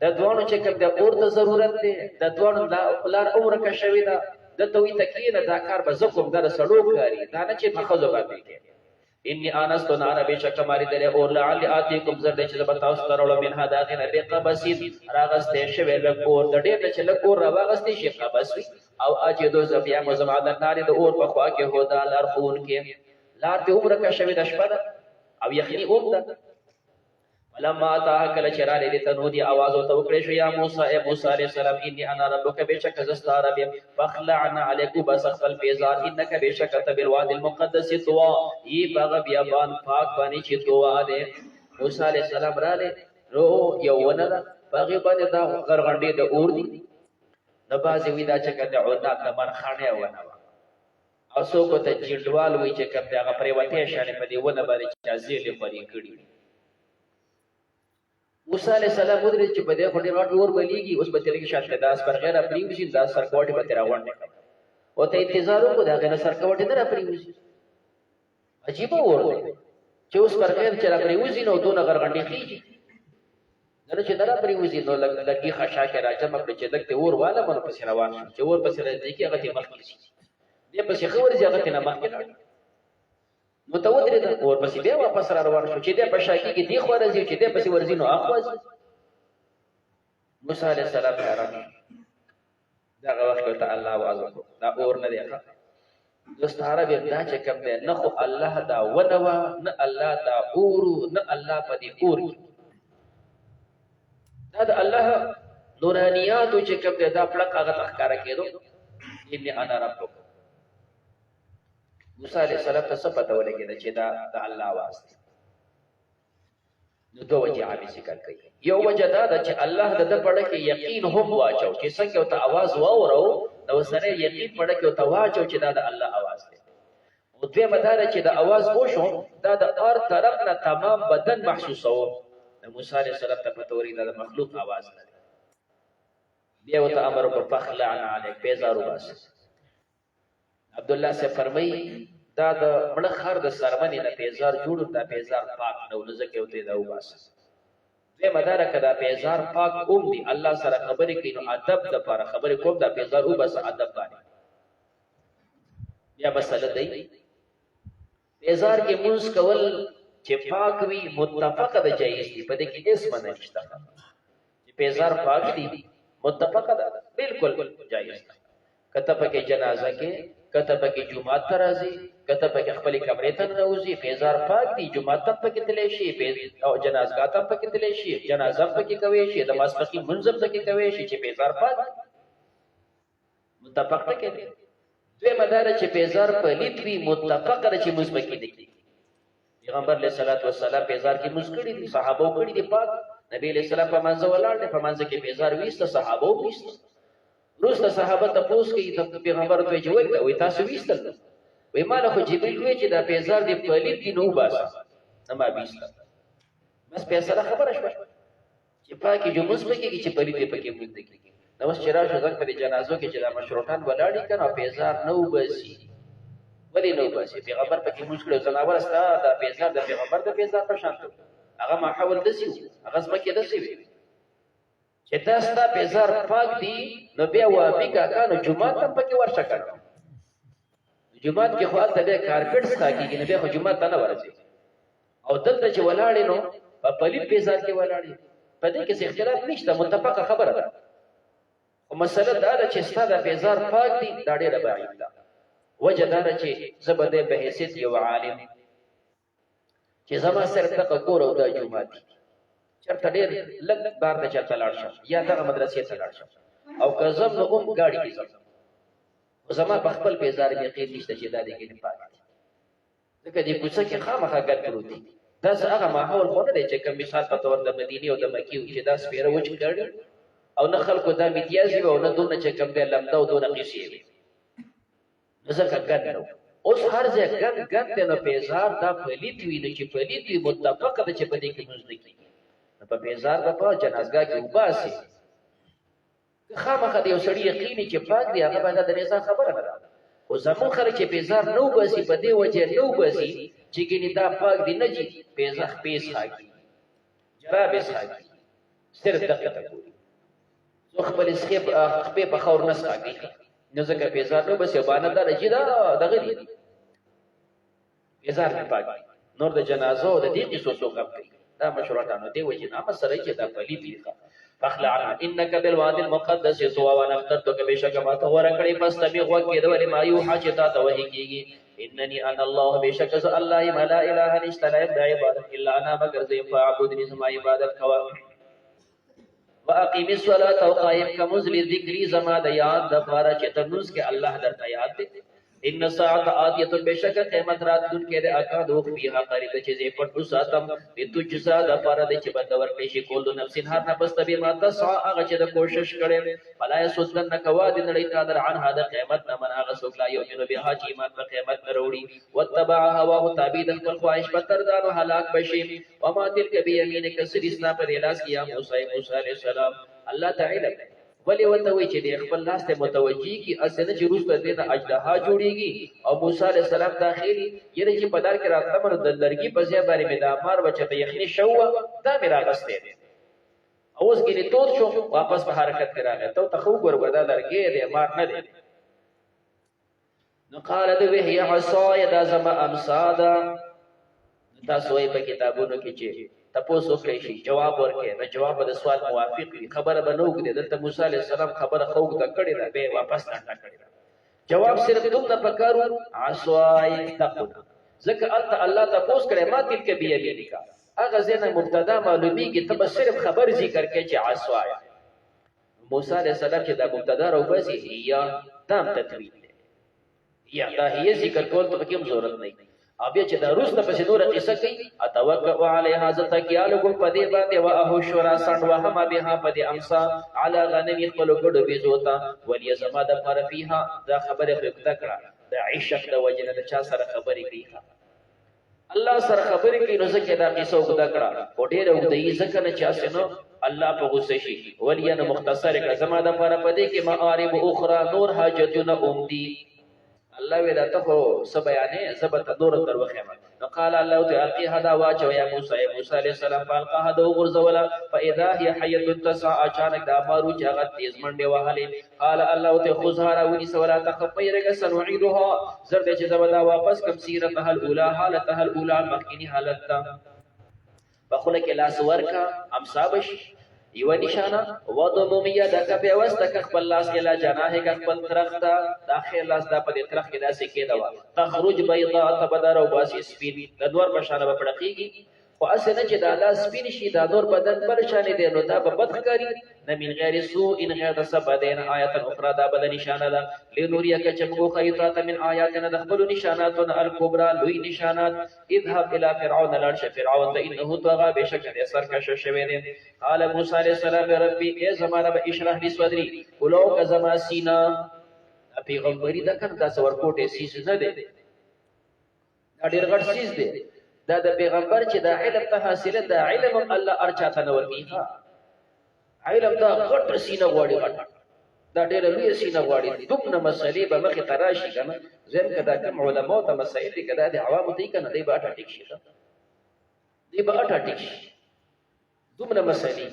د دوانو چې کوم د اور ته ضرورت دی، د دوانو د خلار عمر کا شوی دا د توي تکینه دا کار به زکم در سړو کاری، دا نه چې په خزو باندې کې. انی انستو نار بشک ماری دل اور لعل اتیکم زرد چې بتاو سترول من هدا غنه بقبسین راغسته شوی له اور د ډېر چې له اور راغسته شي قبسوي او اجدو زبیا مزم عدن نار د اور په خوا کې هدا لار خون کې لار ته عمر کا شوی د شپه او یخنی اوم ده. ولما تا کله چراره دې ته نو دی आवाज او توکړې شو یا موسی اے موسی علیہ السلام انی انا ربک بشک زستا رب فخلعنا علیکم بسخل بیزار انک بشک تبالواد المقدس طوا ای باغ بیابان پاک باندې چې طوا دې. موسی علیہ السلام را له رو یوونه باغ باندې دا غرغندې د اور دي د بازي ودا چې کده عودا د مرخانه ونه او سو کو ته جډوال وی چې کده هغه پرې وته شانه په دې ونه باندې چې ازیل پرې کړی. موسی علیہ السلام ودرې چې په دې خټې راټ ور بلیږي، اوس به تلګي شاته داس پر غیر پریوسی دا سرکوټي به تیرا وړاندې او ته انتظار وکړه دا غیر سرکوټي نه پریوسی. عجیب اور دی چې اوس پر غیر چې را پریوسی نو دونه غرغندې خيږي نه چې درا پریوسی نو لګي خشا کې راځم په چې دکته اور والا مونږ په روان شو چې اور په سره دې کې هغه ته مخکې شي دې په شخور ځای هغه ته نه مخکې متودره ده اور پسې بیا واپس را روان شو چې دې په شاکی کې دی خو راځي چې دې پسې ورځي نو اخواز. موسی علیہ السلام حیران دا وخت ته الله आवाज وکړ دا اور نه دی دوست عربی دا چې کوم دی نه خو الله دا ونوا نه الله دا اور نه الله په دې اور دا د الله نورانیاتو چې کوم دی دا پړق هغه ته ښکاره کېدو انی انا ربک. موسی علیه السلام ته څه پته ولګېده چې دا د الله آواز دی؟ نو دوه وجې عامې ذکر کوي. یو وجه دا ده چې الله د ده پړه کې یقین هم واچو چې څنګه ورته آواز واورو نو ورسره یقین پړه کې ورته واچو چې دا د الله آواز دی. او دویمه دا ده چې د آواز وشو دا د هر طرف نه تمام بدن محسوسو. د موسی علیه السلام ته پته ورغله دا د مخلوق آواز نه دی. بیا ورته امر وکړ فخلع علیک، بیزار وباسه. عبدالله سے فرمایي دا د مړه خر د څرمنې نه پیزار جوړ، دا پیزار پاک نه و، نو ځکه ورته دا وباسه. دویمه دا ده که دا پیزار پاک هم دي الله سره خبرې کوي نو ادب دپاره خبرې کوم دا پیزار وباسه ادب باندې. بیا مسله دی پیزار کې مونځ کول چې پاک وي متفقه ده جایز دي، په دې کې هېڅ منع نشته. چې پیزار پاک دي متفقه ده بالکل جایز ده. کته پکې جنازه کې، کته پکې جمعات ته راځي، کته پکې خپلې کمرې ته ننوځي، پیزار پاک دي. جمعات ته پکې تللی شي او جنازګاه ته پکې تللی شي، جنازه هم پکې کوی شي، د ماسپښین لمونځ هم پکې کوی شي چې پیزار پاک دي. متفق ټکی دی. دویمه دا ده چې پیزار پلید وي متفقه ده چې لمونځ پکې نه کېږي. پیغمبر علیه الصلاة والسلام پیزار کې لمونځ کړي دي، صحابه و کړي دي پاک. نبی علیه السلام په منځه ولاړ دی، په منځه کې پیزار ویسته، صحابه و ویسته. وروسته صحابه تپوس کوي د پیغمبر ته چې وایي تاسو ویستل؟ وایي ما له خو جبریل وایي چې دا پیزار دې پلید دي نو وباسه، نه ما ویسته. بس فیصله خبره شوه چې پاکې جو لمونځ پکې کېږي چې پلید یې پکې لمونځ نه کېږي. نو اوس چې راشو زنګ په دې جنازو کې چې دا مشروطان ولاړ دي که نه پیزار نه وباسي. ولې نه وباسي؟ پیغمبر پکې لمونځ کړی. ځناوره ستا دا پیزار د پیغمبر د پیزار په شان هغه ماحول داسې و، هغه ځمکې داسې وې چې دا ستا پیزار پاک دي. نو بیا وابي کاکا نو جومات هم پکې ورشه که نه. جومات کې خو هلته بیا کارپېټ ستا کېږي، نو بیا خو جومات ته نه ورځې. او دلته چې ولاړې نو په پلید پیزار کې ولاړې، په دې کې څه اختلاف نشته، متفقه خبره ده. خو مسله دا ده چې ستا دا پیزار پاک دي دا ډېره بعید ده. وجه دا ده چې زه به دی په حیثیت یو عالم چې زما صرف دغه کور او دا جومات دي، چېرته ډېر لږ بار ته چېرته لاړ شم یا دغه مدرسې ته لاړ شم او که ځم نو هم ګاډي کې ځم، خو زما په خپل پیزار مې یقین نشته چې دا د ګېډې پاک دي. ځکه دې کوڅه کې خامخا ګډ پروت دي. داسې هغه ماحول خو نه دی چې کوم مثال په طور د مدینې او د مکې و چې دا سپېره وچ ګاډي او نه خلکو دا میتیازي وي او نه دونه چې کوم دی لمده او دونه قیسې وي، نو ځکه ګډ نه و. اوس هر ځای ګډ ګډ دی، نو پیزار دا پلید وي. نو چې پلید وي متفقه ده چې په دې کې لمونځ نه کېږي، نو په پیزار به په جنازګاه کې وباسي. که خامخا د یو سړي یقیني چې پاک دی هغه به دا د رضا خبره نه ده. خو زمونږ خلک چې پیزار نه وباسي په دې وجې نه وباسي چې ګینې دا پاک دی نه جي پیزار خپې څښا کېږي، جراب یې څښا کېږي، صرف دقه ته ګوري. څو خپلې خپې په خاور نه څښا کوي، نو ځکه پیزار نه وباسي. بانه دا ده چې دا دغه دي پیزار مې پاک دی. نور د جنازو او د دې قصو څوک غم کوي؟ دا مشروطانو دې وجې نامه سره چې دا پلید دي. فخلع عنها انك بالواد المقدس طوى وانا اخترتك بشك ما تغور کړي پس تبي غوږ کې د ولې ما یو حاجت ته وحي کېږي. انني انا الله بشك الله ما لا اله نشته لا عبادت الا انا مگر زه فاعبدني زما عبادت کوا. واقیم الصلاه او قائم کمزل ذکری زما د یاد د پاره چې تنوس کې الله درته یاد دي. ان ساعت آتیت بشک قیامت راتون کې د اکاد وخ فيها قریب چې زه پټو ساتم تو جزا د پاره د چې بد ور پېښې کول د نفس هر نفس تبي ما تسع هغه چې د کوشش کړي فلا يسدن کواد نړۍ قادر عن هذا قیامت من هغه څوک لا یؤمن بها چې ایمان په قیامت وروړي وتبع هواه تابع د خپل خواهش په تر دانو هلاک بشي. وما تلك بيمينك سرسنا پر الاس کیا موسی علیہ السلام الله تعالی ولی ورته وی چې د خپل لاس ته متوجي کی اسنه چې روز ته د اجدها جوړیږي او موسی علیہ السلام داخلي یره چې په دار کې راتله مر د لرګي په ځای باندې مې دا مار بچته یخني شو دا مې راغسته اوس کې توت شو واپس په حرکت کې راغی ته خو ګور ودا لرګي دې مار نه دی. نو قال د وهي عصاي دا زما امصادا تاسو یې په کتابونو کې چې تاسو کوي شي جواب ورکړي نو جواب د سوال موافق وي. خبره به نو کړي دلته موسی علیہ السلام خبره خوګ ته کړي دا به واپس نه کړي. جواب صرف دوم نه پکارو عصای تقو ځکه الله تاسو کړي ما تل کې بیا بیا هغه ځینې مبتدا معلومیږي ته بس صرف خبر ذکر کې چې عصا موسی علیہ السلام چې دا مبتدا راوباسي یا تام تطویل یا دا هي ذکر کول ته کوم ضرورت نه او بیا چې دا روسته پسې نور قصه کوي اتوقع علیها ذات کیالو کو پدې باندې واه شورا سند وهم بها پدې امسا علی غنم خپل ګډو بيزوتا ولي زما د پر فيها دا خبره خپل کړه د عشق د وجنه د چا سره خبرې کوي الله سره خبرې کوي نو ځکه دا قصه وکړه کړه او ډېر وګدای ځکه نه چا سينو الله په غوسه شي ولي نه مختصر کړه زما د پر پدې کې معارب اخرى نور حاجتونه اومدي الله ودا ته خو سبيانه زبط دور تر وخمه قال الله تعالى هذا واچو يا موسى عليه السلام فالقى هذا غرزولا فاذا هي حيه تسعى اچانک دا مارو چاغه تیز منډه وهاله قال الله تعالى خذها وني سولا تخفيرك سنعيدها زرد چې زبدا واپس کم سیرتها الاولى حالتها الاولى مخکینی حالت تا بخونه کې لاس ورکا امصابش یو نشانه وضمومیه د کبه واست ک خپل لاس کې لا جناح ک خپل ترخت داخل لاس د په ترخ کې داسې کېدوا تخرج بيضاء تبدر او باسی سپین د نور په شان په پړقېږي خو اسنه چې د لاس سپین شي د نور بدن بل شان دی نو دا په بدخکاری نه من غیر سوء ان غیر سبدين آیات اخرى دا بل نشانه ده لنوریا ک چمغو خیطات من آیاتنا د خپل نشاناتنا الکبرى لوی نشانات اذهب الى فرعون لارش فرعون انه طغى بشک د سرکش شوی دی قال موسی علیہ السلام ربی ای زمانہ به اشرح لي صدری ولو کزما سینا پیغمبري دا کنه دا څور کوټه سیس نه دی دا ډیر غټ سیس دی دا د پیغمبر چې دا علم ته حاصله دا علم الله ارچاته نور کیها علم دا غټ سینه غواړي دا ډېر لوی سینه غواړي دومره مسلې به مخې تراشي کنه زم کدا کوم علماء ته مسائل دي کدا د عوامو ته کنه دی به اټه ټیک شي دی به اټه ټیک شي دومره مسلې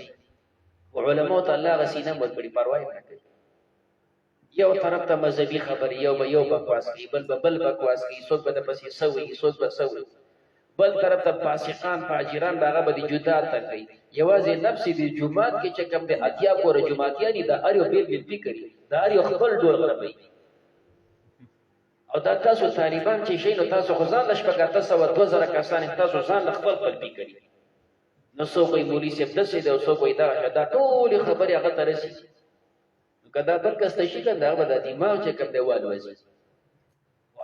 علماء ته الله غسینه ورکړي پروا نه کوي یو طرف ته مذهبي خبر یو بکواس کوي بل بکواس کوي څوک به د پسې سوي څوک به سوي بل طرف ته فاسقان فاجران هغه به جدا تکي یوازې نفس دې جمعات کې چې کوم د اتیا کور جمعاتیانی د اړیو بیل فکر دا اړیو خپل ډول غربي او دا تاسو طالبان چې شي نو تاسو خزان لشپګه تاسو 2000 کسان تاسو ځان خپل فکر نو څوک یې مولوی سیب دسه دا څوک یې دا ټول خبره هغه ترسي کدا بل کس تشي کنده هغه د دماغ چې کوم دی والوځي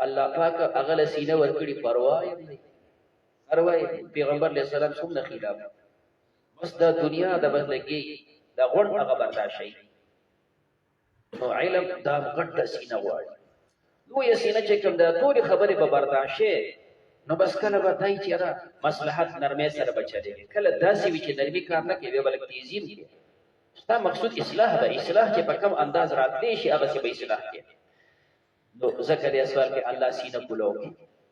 الله پاک هغه سینه ورکړي پروا نه ارواي پیغمبر علیہ السلام څومره خلاف بس دا دنیا د بدلګي دا غون هغه برداشت شي نو علم دا غټ سینه غواړي نو یې سینه چې کوم دا ټول خبره به برداشت شي نو بس کله به دای چې را مصلحت نرمه سره بچي کله داسې وی چې نرمي کار نه کوي بلکې تیزیم کوي ستا مقصود اصلاح ده اصلاح چې په کوم انداز راتلی شي هغه څه به اصلاح کوي نو زکریا سوال کې الله سینه کولو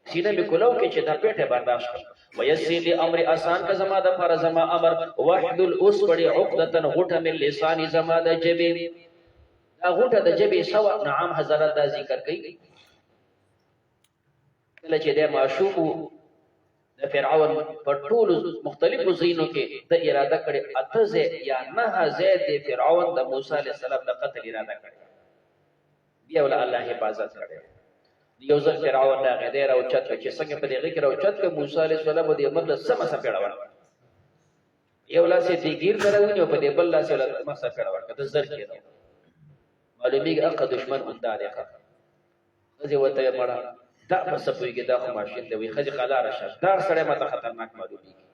سینه می کولو کې چې دا پیټه برداشت کړ ويسر لي امر آسان کا زما د پر زما امر وحدل اس پڑی عقدتن غټه من لسان زما د جبه دا غټه د جبه سوا نعم حضرت دا ذکر کوي کله چې د معشوق د فرعون په ټولو مختلفو زینو کې د اراده کړي اتزه یا نه زید د فرعون د موسی علی السلام د قتل اراده کړي بیا ول الله حفاظت کړي یو ځل فرعون دا غدیر او چت چې څنګه په دې غیر او چت کې موسی علی السلام د مغل سم سپېړه ور یو لاس یې ګیر دروي په دې بل لاس ول سم سپېړه ور کده زر کېدو معلومیږي اخ دشمن اندار یې خزه وته مړه دا پس پویږي دا خو ماشین دی وي خځه قلا راشه دا سره ماته خطرناک معلومیږي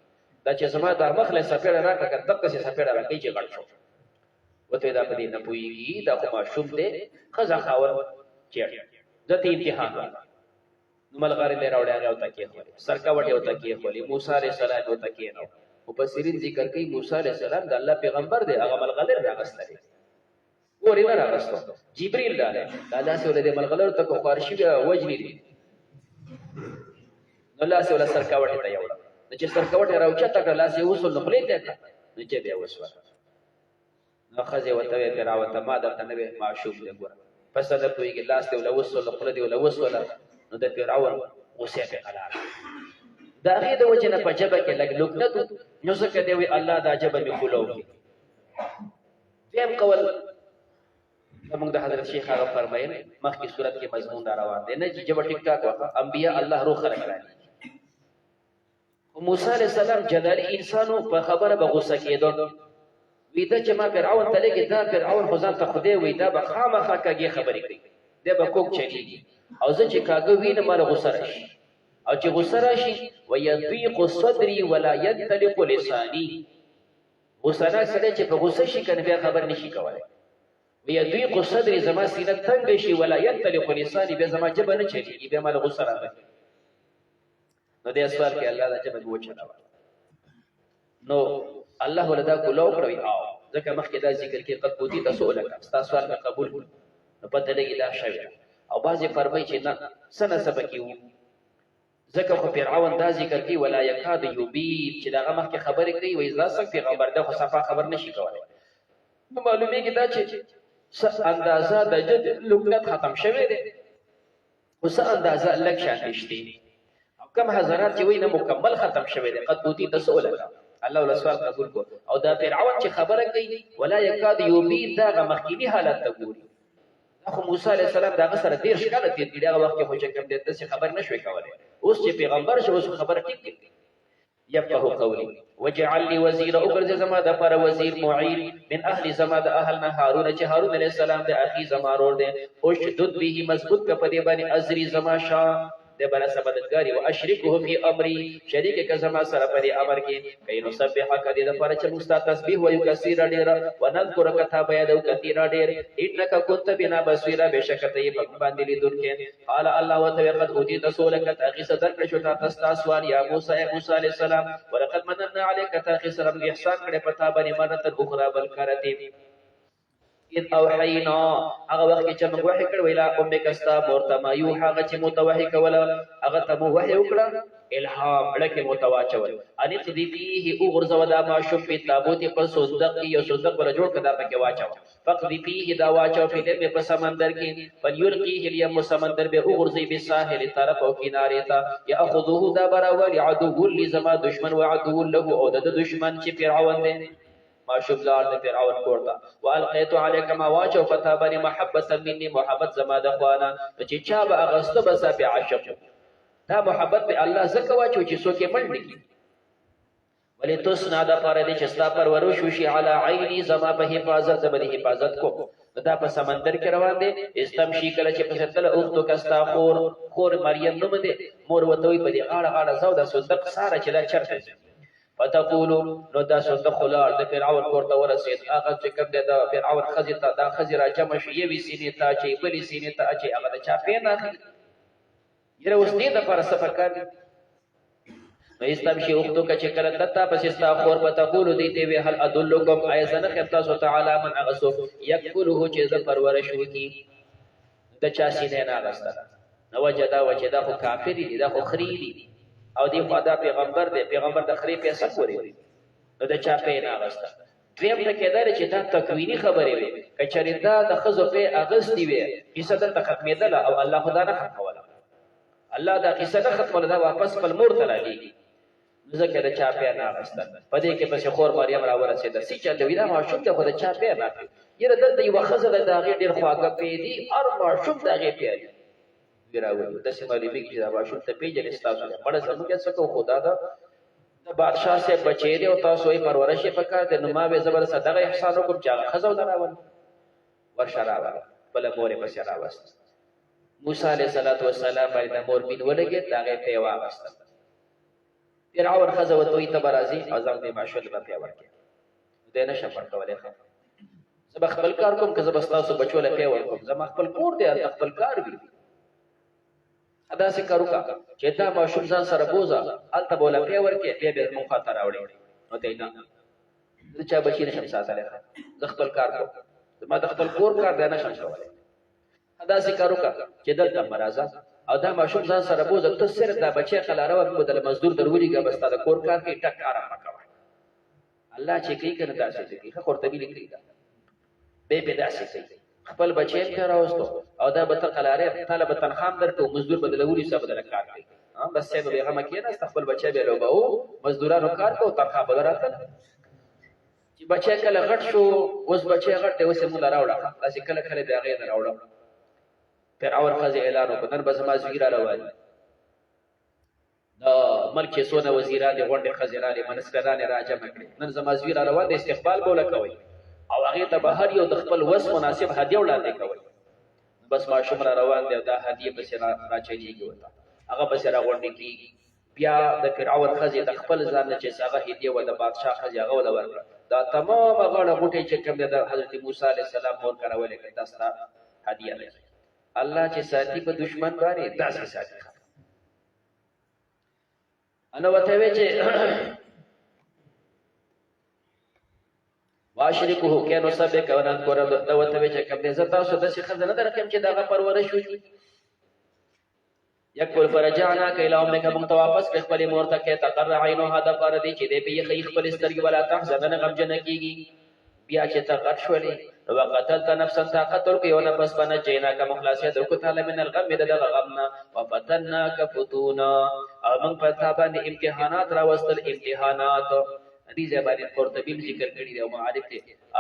دا چې زما د مخله سپېړه راکړه دغه څه سپېړه راکې چې غړ شو وته دا په دې نه پویږي دا خو ماشوم دی خزه خاور چېړ ذاتی امتحان نو ملغاری له راوړی هغه وتا کې خو سرکاوټ وتا کې خو موسی عليه السلام وتا کې نو مفسرین ذکر کوي موسی عليه السلام د الله پیغمبر دی هغه ملغلر راغستلی ورې نه راغستو جبرئیل لاله الله سره د ملغلر ته کو خارشي وجنی دي نو الله سره سرکاوټ ته یوړه چې سرکاوټ راوچا تا کړه لاس یې وصول نخلې ته نو چې بیا وسوه نو خزه وته پیراوته ما د نبی معشوق دی ګور پس دا پویږي لاس ته ولوسول خپل دی ولوسول نو د فرعون غصه په قرار دا غي د وجنه په جبه کې لګ لوکنت نو څنګه دی وی الله دا جبه می کولو دیم قول موږ د حضرت شیخ هغه فرمایل مخکې صورت کې مضمون دا روان دی نه چې جبه ټیک ټاک وکړه انبیا الله روح خلق راځي موسی علیہ السلام جلالی انسانو په خبره به غوسه کېدو وی دا چې ما فرعون ته لګي دا فرعون خو ځان ته خدای وی دا به خامخا کاږي خبرې کوي دا به کوک چلیږي او زه چې کاږه وینم مال غوسه راشي او چې غوسه راشي ويضيق صدري ولا ينطلق لساني غوسه نه سره چې په غوسه شي کنه بیا خبر نشي کولای ويضيق صدري زما سینه تنگ شي ولا ينطلق لساني بیا زما جبه نه چلیږي بیا مال غوسه راغی نو دې اسوار کې الله دا جبه وچلا نو الله ولدا کولو کړی او ځکه مخکې دا ذکر کې قد بودی تاسو لکه تاسو سوال قبول نو پته لګی دا شوی او بعضی فرمایي چې نه سنه سبکیو ځکه خو فرعون دا ذکر کوي ولا یکاد یبین چې دا مخکې خبرې کوي وای ځا څنګه پیغمبر دا خو صفه خبر نشي کولای نو معلومیږي دا چې اندازه د جد لغت ختم شوی دی خو څه اندازه لږ شان نشته او کم حضرات چې وای نه مکمل ختم شوی دی قد بودی تاسو لکه الله ول سوال قبول کو او دا فرعون چې خبره کوي ولا یکاد یبین دا مخکینی حالت ته ګوري خو موسی علیہ السلام دا سره ډیر ښکاره تیر کړي هغه وخت کې خو چې کوم دې څه خبر نشوي کولای اوس چې پیغمبر شو اوس خبره ټیک کړي يفقه قولي وجعل لي وزير اوغرز زما د پر وزیر معين من اهل زما د اهلنا هارون چې هارون علیہ السلام د اخي زما ورور دی او شدد به مضبوط ک په دې باندې ازري زما شاه د بنا سبدګاری او اشرکه فی امری شریک ک زما سره په دې امر کې کینو سبحک دې د پر چې مستا تسبیح وایو کثیر ډیر ونذکر کتا بیاد او کثیر ډیر انک كنت بنا بصیر بشکته په باندې لیدون کې قال الله وتعالى قد اوتي رسولک تاخي صدر شو تاسو سوال یا موسی علیہ السلام ولقد مننا عليك تاخي سلام احسان کړه پتا باندې مرته اخرى بل کرتی ان اوحینا هغه وخت چې موږ وحی کړ ویلا امه کستا ورته ما یو هغه چې متوحی کوله هغه ته مو وحی وکړه الهام لکه متواچول ان قدی فيه اوغرز ودا ما شب تابوت پر صدق یو صدق پر جوړ کړه پکې واچو فقدی فيه دا واچو په دې په سمندر کې فلیلقیه الیم سمندر به اوغرزی به ساحل طرف او کناره تا یاخذوه دا براول عدو لزما دشمن وعدو له او د دشمن چې فرعون دی ما شبلار د فرعون کوړه والقيت عليك ما واچو فتابني محبه مني محبت زما د خوانا چې چا به اغسطه بس په عاشق دا محبت به الله زکه واچو چې څوک یې منډي ولې تسنا د پاره دې چې ستا پر وروش وشي علی عینی زما په حفاظت زبر حفاظت کو دا په سمندر کې روان دي استمشي کله چې په ستل اوختو کستا خور مریم نوم دي مور وتوي په دې اړه زو د صدق ساره چې لا چرته فتقولوا نو دا صدق خلال د فرعون ورته ورسید هغه چې کوم د فرعون خزیته دا خزیره جمع شي یوي سینې ته چې بلی سینې ته چې هغه د چا پینا یره اوس دې د پر سفر کړ نو استمشي اوختو که چې کله دتا پس استا خور فتقولوا دې ته وی هل ادلکم ایزن خطا سو تعالی من اغسو یکفله چې ز پرورش وکي د چا سینې نه غستا نو وجدا خو کافر دي دا خو خري دي او دی خدا پیغمبر دی پیغمبر د خری پیسې پوري نو د چا په نه غستا دریم ته کېدل چې دا تکوینی خبره وي کچری دا د خزو په اغستی وي کیسه د ختمېدل او الله خدا نه ختموله الله دا کیسه نه ختموله دا واپس په مور ته راځي ځکه د چا په نه غستا پدې کې پس خور مریم را ورسېده سې چې دوی دا ماشوم ته خدا چا په نه یره دلته یو خزه د هغه ډیر خواږه پیدي ار ماشوم د هغه پیدي ګراوي د سیمالي بي چې دا ماشوم ته پیجل استاسو مړه زموږ څه کو خدا دا د بادشاہ سے بچی دی او تاسو یې پرورش پکار د نو ما به زبر صدقه احسان کوم چا خزو دراول ورشراوه بل مورې پس راوست موسی علیہ السلام باندې مور بین ولګي داغه پیوا واست فرعون خزو توي تبرازي اعظم دې ماشول په پیوا کې دینه شپر کولې زب خپل کار کوم که زب تاسو بچول پیوا کوم زما خپل کور دی خپل کار وی ادا سي کارو کا چې دا ماشوم ځان سره بوزا الته بولا پی ورکه بیا به مون خاطر راوړي نو ته نه د چا بچی نشم ساتل د خپل کار کو ما د خپل کور کار دی نه شم کولای ادا سي کارو کا چې دلته مرزه او دا ماشوم ځان سره بوزا ته سره دا بچی خلاره ور بدل مزدور درولېګه بس تا د کور کار کې ټک آرام وکړه الله چې کوي کنه داسې کوي خو قرطبي لیکي دا به داسې کوي خپل بچی ته راوستو او دا به تقلاره طالب تنخام درته مزدور بدلولي څه بدل کار کوي بس څه به هغه مکه نه خپل بچی به لوبو مزدورانو کار کو تنخوا بدل راته چې بچی کله غټ شو اوس بچی غټ دی اوس موږ راوړه تاسو کله کله به هغه راوړه پر اور خزي اعلان وکړ بس ما زیرا راوړل د ملک چې څونه وزیران دي غونډې خزیرانې منسټرانې راجمع کړي نن زما زوی را روان دی استقبال به کوي او هغې ته به هر یو د خپل وس مناسب هدیه وړاندې کوي بس ماشوم را روان دی او دا هدیه پسې راچلیږي ورته هغه پسې راغونډې کېږي بیا د فرعون ښځې د خپل ځان نه چې هغه هدیه وه د بادشاه ښځې هغه وله ورکړه دا تمامه غاړه غوټې چې کوم دی د حضرت موسی علیه السلام مور کراولې کړه دا ستا هدیه ده الله چې ساتي په دشمن باندې داسې ساتي انا وته وی چې واشرکه کینو سبه کونن کور د وته وی چې کوم دې زتا سو د شي خزانه درکم چې داغه پرورش وشي یکل فرجعنا کله امه کوم ته واپس خپل مور ته کې تقر عینو هدا پر دي چې دې په خپل سترګې ولا تحزن غم جن کیږي بیا چې تقر شولې وقتلت نفسا قتل کې ونه بس بنا جینا کا مخلاصه د کو تعالی من الغم د غمنا وفتناک فتونا او من پتا باندې امتحانات راوستل امتحانات دې زبانه قرطبی ذکر کړی دی او معارف ته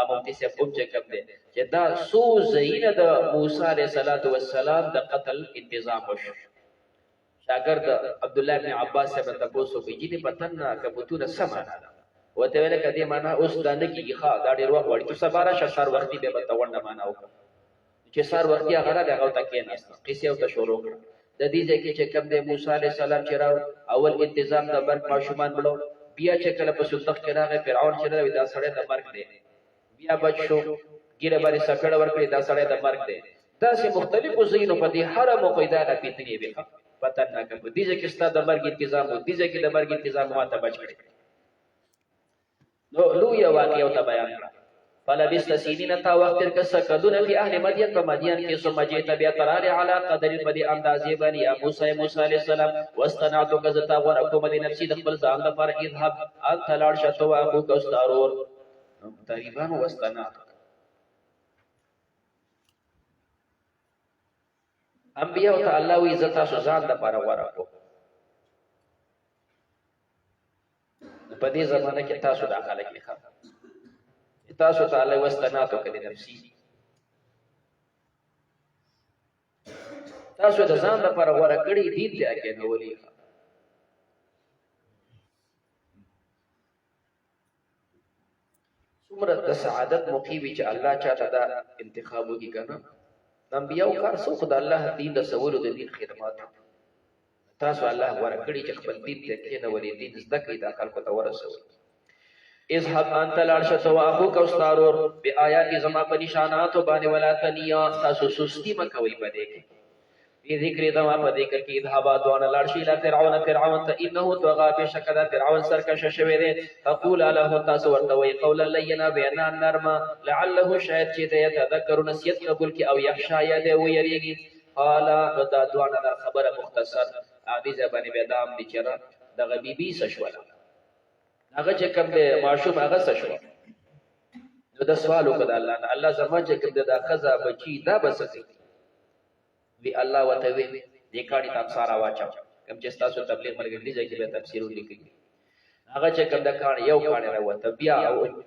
مفتی صاحب هم چې کوم دی چې دا سو زینه د موسی علیه السلام د قتل انتظام وشو شاګرد عبد الله بن عباس صاحب ته پوښتنه کوي چې پتن کبوتونه سمانه وته ویل کدي معنا اوس دا نه کیږي ښا دا ډیر وخت وړي چې سباره شسار وختي به تاونډه معنا وکړه چې سار وختي هغه هغه ته کې ناست قصه او ته شروع کړه د دې ځکه چې کوم د موسی عليه السلام چې راو اول انتظام د برق ماشومان بلو بیا چې کله په صدق کې راغی فرعون چې دا سړی د مرګ دی بیا بچو ګیره باندې سکړه ورکړي دا سړی د مرګ دی دا سه مختلفو زینو په دې حرم او قیدا د پیتنی به پته نه کوي دې ځکه ستاسو د مرګ انتظام و دې ځکه د مرګ انتظام ماته بچ کړي نو لو یو واقعو ته بیان کړه فلبست سنین تا وقت تر کسکدون فی اهل مدین په مدین کې ثم جئت بیا ترار علی قدر بدی اندازې باندې یا موسی علیہ السلام واستنعتک ذتا ورکم لنفسي د خپل ځان لپاره اذهب انت لاړ شتو اخو کوستارور تقریبا واستنعتک انبیاء ته الله وی عزت تاسو ځان لپاره ورکو په دې زمانه کې تاسو داخله کې ښه تاسو تعالی واستناتو کړي نفسي تاسو د ځان لپاره غوړه کړی دین ته کې نو ولي څومره د سعادت مقیوي چې الله چاته دا انتخاب وکړي کنه انبیاء کار سو خدای الله دین د سوالو د دین خدمات تاسو الله ورکړي چې خپل دین ته کې نو ولي دین زده کړئ دا خلکو ته ورسوي اذهب انت لارشت واخو کوستارور بیاات زما په نشانات باندې ولا تنیا تاسو سستی مکوي پدې کې دې ذکر زما په دې کې اذهب دوان لارشی لا فرعون ته انه توغا بشکدا فرعون سرکش شوی دی فقول له تاسو ورته وی قولا لینا بیان نرما لعله شاید چې يتذكر نسیت قبول کی او یخشا یاد ویریږي قال دا دوان خبره مختصر عادی زبانی به دام بچره د غبیبی سشولا هغه چې کوم د ماشوم هغه څه شو نو د سوال وکړه الله نه الله زما چې کوم د خزا بچی دا بسځي وی الله وته وی دې کاڼي تاسو سره واچو کوم چې تاسو تبلیغ مرګ دي چې به تفسیر ولیکي هغه چې کوم د کاڼي یو کاڼي راوته بیا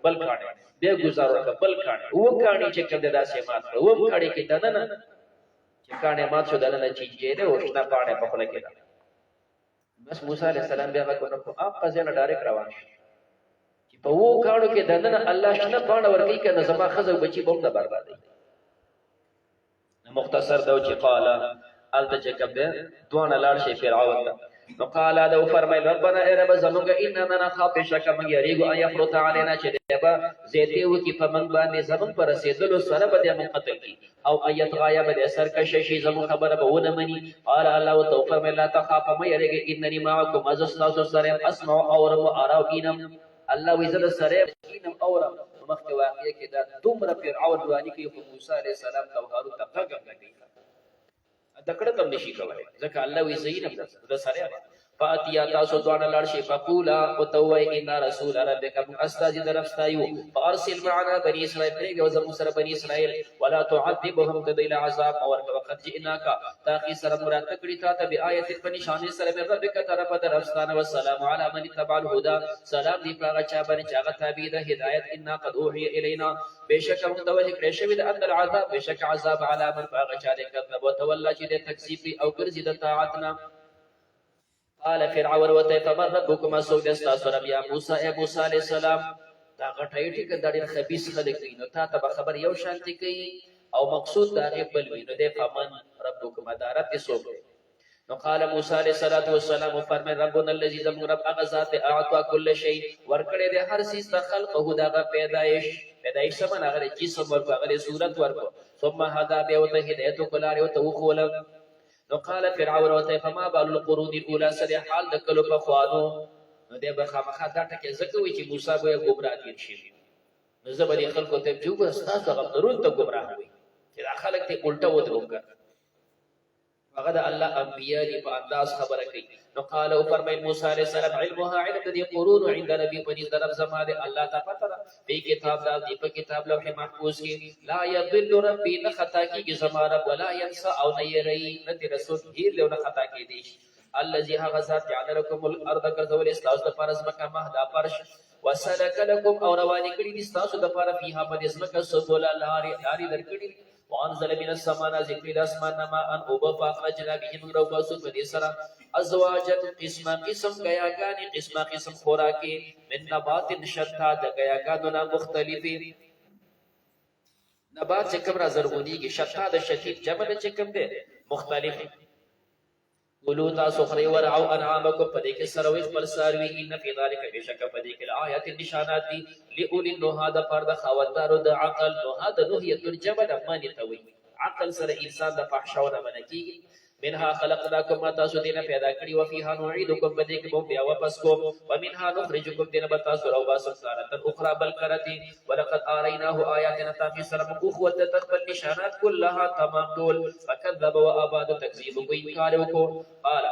بل کاڼي به گزارو بل کاڼي و کاڼي چې کوم د داسې مات و کاڼي کې دنه چې کاڼي مات شو دنه چې دې وښنا کاڼي په خله کې بس موسی علیہ السلام بیا کو نو اپ ځنه ډایرکټ روان شو په وو کانو کې دنه الله شنه پاڼه ورکی کنه زما خزو بچي بوم نه بربادي مختصر دو چې قال الته چې کبه دوه لاړ شي فرعون نو قال دا فرمایل ربنا ای رب زمونږ اننا نخاف شک من یریګو ان یفرط علینا چې دبا زیته و کی په من باندې زمون پر رسیدلو سره به من قتل کی او ایت غایب د اثر کشي شي زمون خبره به ونه مني قال الله توفر من لا تخاف ما یریګ انني معكم ازستاس سره اسمع اور و ارى انم الله وزل سره انم اور مخکې واقعي کې دا دومره فرعون دوانی کې په موسی عليه السلام او هارون ته غږ کوي دکړه کم نشي کولای ځکه الله وی زینب د سره فاتیا تاسو دوانه لاړ شي فقولا وتوي ان رسول ربک استاذ درفستایو فارسل معنا بني اسرائيل پرېږه زمو سره بني اسرائيل ولا تعذبهم تدل عذاب اور وقت جئناک تاخي سره مراد کړي تا ته بیاات په نشانه سره ربک طرف درفستانه والسلام علی من تبع الهدى سلام دی پاغه چا باندې چاغه تابع د هدایت ان قد اوحي الینا بشک متوجه کړي شوی د ان العذاب بشک عذاب علی من پاغه چا د کذب وتولى چې د تکذیب او ګرځي د طاعتنا قال فرعون وته فمن ربكما سوق استاسو رب یا موسی اے موسی علیہ السلام دا غټی ټیک د ډېر خبيث خلک وي نو تا ته خبر یو شانتی کوي او مقصود دا غي بل وي نو د فمن ربکما دارت سوق نو قال موسی علیہ الصلوۃ والسلام فرمای ربنا الذي ذم رب اغذات اعطى كل شيء ورکړه د هر سیس ته خلقه دا پیدائش سمن هغه جسم ورکو هغه صورت ورکو ثم هذا بيوته هدایت کولار او توخول نو قال فرعون وته فما بال القرون الاولى سر حال د کلو په خوانو نو د بخامخه دا ټکه زکوي چې موسی به گمراه دي شي نو زبر خلکو ته جوب استاد غفرون ته گمراه وي چې دا خلک ته الټا ودروګه هغه د الله انبیاء دی په انداز خبره کوي نو قال او فرمای موسی علیہ السلام علمها علم د قرون عند نبی پنځ درب زما دی الله تعالی پتہ په کتاب دا دی په کتاب لوح محفوظ کې لا یضل ربی نه خطا کیږي زما رب ولا ينسى او نه یری نه رسول هیر له نه خطا کی دی الذي هغه ذات جعل لكم الارض كذول استاذ د فرض مکه مهدا فرش وسلك لكم او رواني کړي دي استاذ د فار فيها په اسمکه سبول لاري درکړي وانزل من السماء ذکر الاسمان ما ان اوب فاخرجنا به من روباسو فديسرا ازواجا قسم گیاگانی قسم خوراکی من نبات شتا د گیاگانو مختلفی نبات چې کوم را زرغونیږي شتا د شتیت جمع چې کوم دی مختلف قولوا تاسو خري ورعوا انعامكم پدې کې سروي خپل ساروي ان فی ذلک بشک پدې کې آیات نشانات دي لئول النهى د فرد خوندارو د عقل نهى د نهیت الجبل امانی توي عقل سره انسان د فحشاونه منکیږي منها خلقناكم ما تاسو دینه پیدا کړی او فيها نعيدكم پدې کې مو بیا واپس کوم ومنها نخرجكم دینه بتاسو او باسم سارت اخرى بل کرتی ولقد اريناه آیاتنا تافي سره قوت تقبل نشانات كلها تمام دول فكذب واباد تکذیب کوي انکار وکړو قال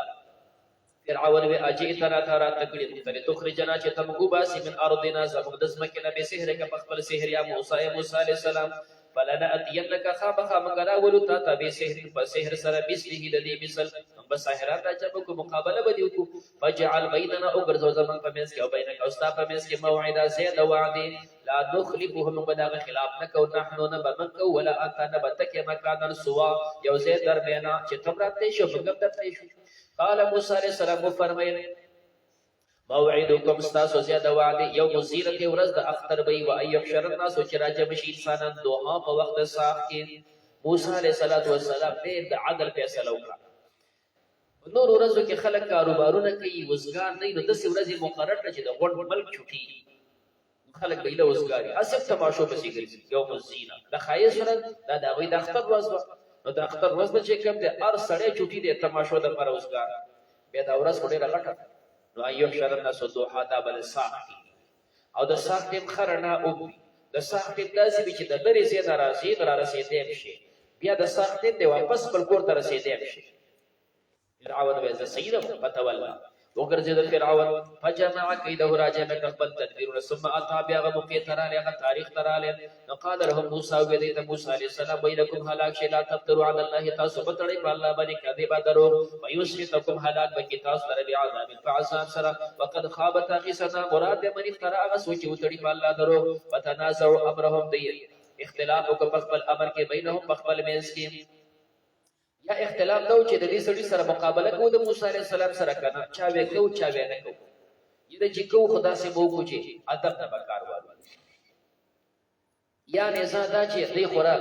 فرعون و اجئتنا ترى تکړي مختلف تخرجنا چې تمغو باسي من ارضنا زموږ د ځمکې نه به سحر کې خپل سحر یا موسی عليه السلام فلنا اتینک خامخا مغرا ولتا تبي سحر فسحر سره مثله د دې مثل بس سحرات اجب کو مقابله بدیو کو فجعل بيننا وغرزو زمان په منځ کې او بینک او ستا په منځ کې موعده زید وعده لا نخلفهم بداغ خلاف نکو نحنو نبمکو ولا انت نبتک مکان السوا یو زید درمیانا چې تمرات شو فقط دته شو قال موسی علیہ السلام فرمایل موعدكم استاسو زیاده وعده یوم الزینت ورځ د اختر بی و ایب شر الناس چې راجب شي انسانان دوها په وخت صاحب کې موسی علیہ السلام ډېر د عدل فیصله وکړه نور ورځو کې خلک کاروبارونه کوي وزګار نه نو د ورځې مقرر کړي چې د غوړ ملک چټي خلک به له وزګاری اسف تماشو پسې ګرځي یوم الزینت د خایس ورځ دا د اختر ورځ نو د اختر ورځ چې کوم د ار سړی چټي د تماشو د پر وزګار به دا ورځ وړي راغټه نو ایوب شرنا سدوحا دا بل ساختی او د ساختیم خرنا او د ساختیم داسې چې د درې زی ناراضي را رسیدې شي بیا د ساختیم دی واپس بل کور ته رسیدې شي فرعون به سیده فتولى وګرځید فرعون فجمع کیده راجع به خپل تدبیر ثم اتى بیا غو تراله هغه تاریخ تراله نو قال لهم موسی وبدید موسی علیہ السلام ویلکم هلاك شی لا تفتروا على الله تاسو بتړی په الله باندې کذبا درو ويسقطكم هلاك بکی تاسو در بعذاب فعذاب سرا وقد خاب تاخسنا مراد من افترا هغه سوچ وتړی په الله درو وتنازعوا امرهم دی اختلاف کو په خپل امر کې بینهم خپل مینس کې یا اختلاف نو چې د دې سړي سره مقابله کوو د موسی عليه السلام سره کنه چا وکاو چا نه کوو یده چې کو خدا سے مو کو چې ادب نه بکار وایي یا نه زاده چې دې خورا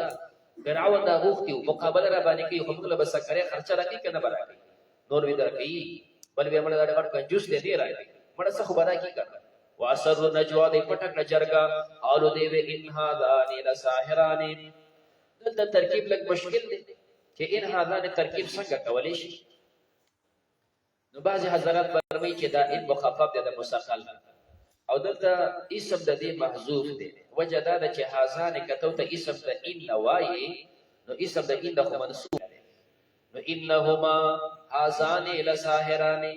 فرعون دا غوښتي مقابله را باندې کوي خپل بس کرے خرچه راکې کنه برابر نور وی درکې بل به موږ دا ډېر کنجوس دې راځي مړه څه خبره کی کړه واسر نجوا دې پټک نجرګا اولو دې و ان هذا لساحران دلته ترکیب لګ مشکل دی چې ان هذا ترکیب څنګه کولای شي نو بعض حضرات فرمایي چې دا ان مخفف دی د مسقل او دلته اسم د دې محذوف دی وجه دا چې هازان کتو ته اسم د ان نوای نو اسم د ان د منصوب نو انهما هازان لساحران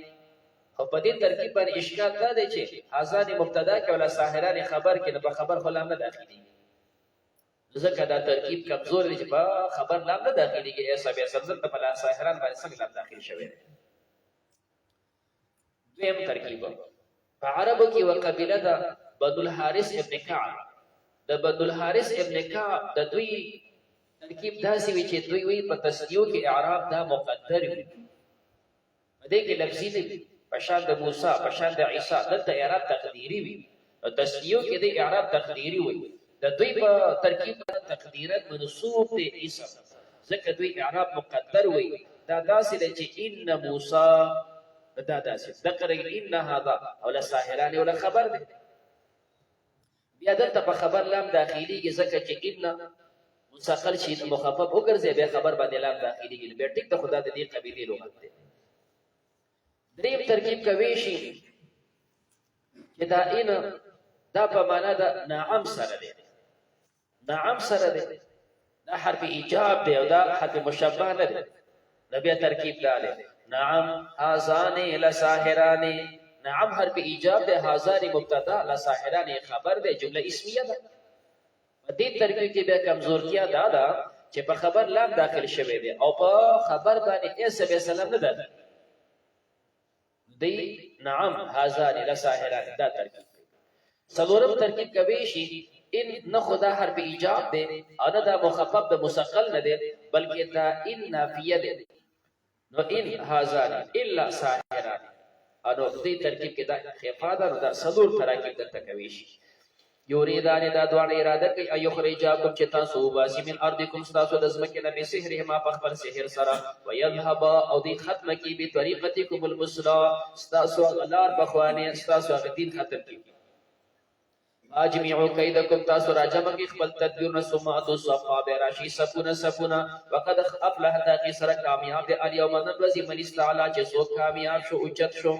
خو په دې ترکیب باندې اشکال دا دی چې هازان مبتدا کې ولا ساحران خبر کې نه په خبر خلا نه داخلي ځکه دا ترکیب کمزور دی چې په خبر نام نه داخليږي ایسا بیا سبزت په لا ساحران باندې څنګه نام داخل شوی دویم ترکیب په عربو کې وقبيله د بدل حارث ابن کعب د بدل حارث ابن کعب د دوی ترکیب داسې وی چې دوی وی په تسنیو کې اعراب دا مقدر وي دې کې لفظي دی پشان د موسی پشان د عیسی دلته اعراب تقدیری وي او تسنیو کې د اعراب تقدیری وي د دوی په ترکیب تقدیرات منصوب دی عیسی ځکه دوی اعراب مقدر وي دا داسې دی چې ان موسی دا داسې ذکر ان هذا او لساحران ولا خبر دی بیا دلته په خبر لام داخليږي ځکه چې ان مثقل شي مخفف وګرځي به خبر باندې لام داخليږي به ټیک ته خدا د دې قبيله لغت دی دریم ترکیب کوي شي چې دا ان دا په معنا د نعم سره دی نعم سره دی دا حرف ایجاب دی او دا حرف مشبه نه دی نبی ترکیب دا دی نعم هازان لساحران نعم حرف ایجاب دی هازان مبتدا لساحران خبر دی جمله اسمیه ده دې ترکیب کې به کمزورتیا دا ده چې په خبر لام داخل شوی دی او په خبر باندې اس به سلام نه ده دی نعم هازان لساحران دا ترکیب څلورم ترکیب کوي شي ان نه خدا حرف ایجاب دی او نه دا مخفف د مثقل نه دی بلکې دا ان نافیه دی نو ان هازان الا ساحران انو دې ترکیب کې دا خفاده نو دا څلور ترکیب دلته کوي شي یوریدان دا دوان اراده کوي ایو خریجاکم چې تاسو باسي من ارضکم تاسو د ځمکې نه به سحر ما په خپل سحر سره ويذهب او دې ختم کی به طریقتکم المسلا تاسو غلار بخوانه تاسو غدین ختم کی اجمعوا کیدکم تاسو راجم کی خپل تدبیر نو ثم اتو صفا براشی سفونه وقد افلح تاقی سره کامیاب دی الیوم نبذ من استعلا چې سو کامیاب شو اوچت شو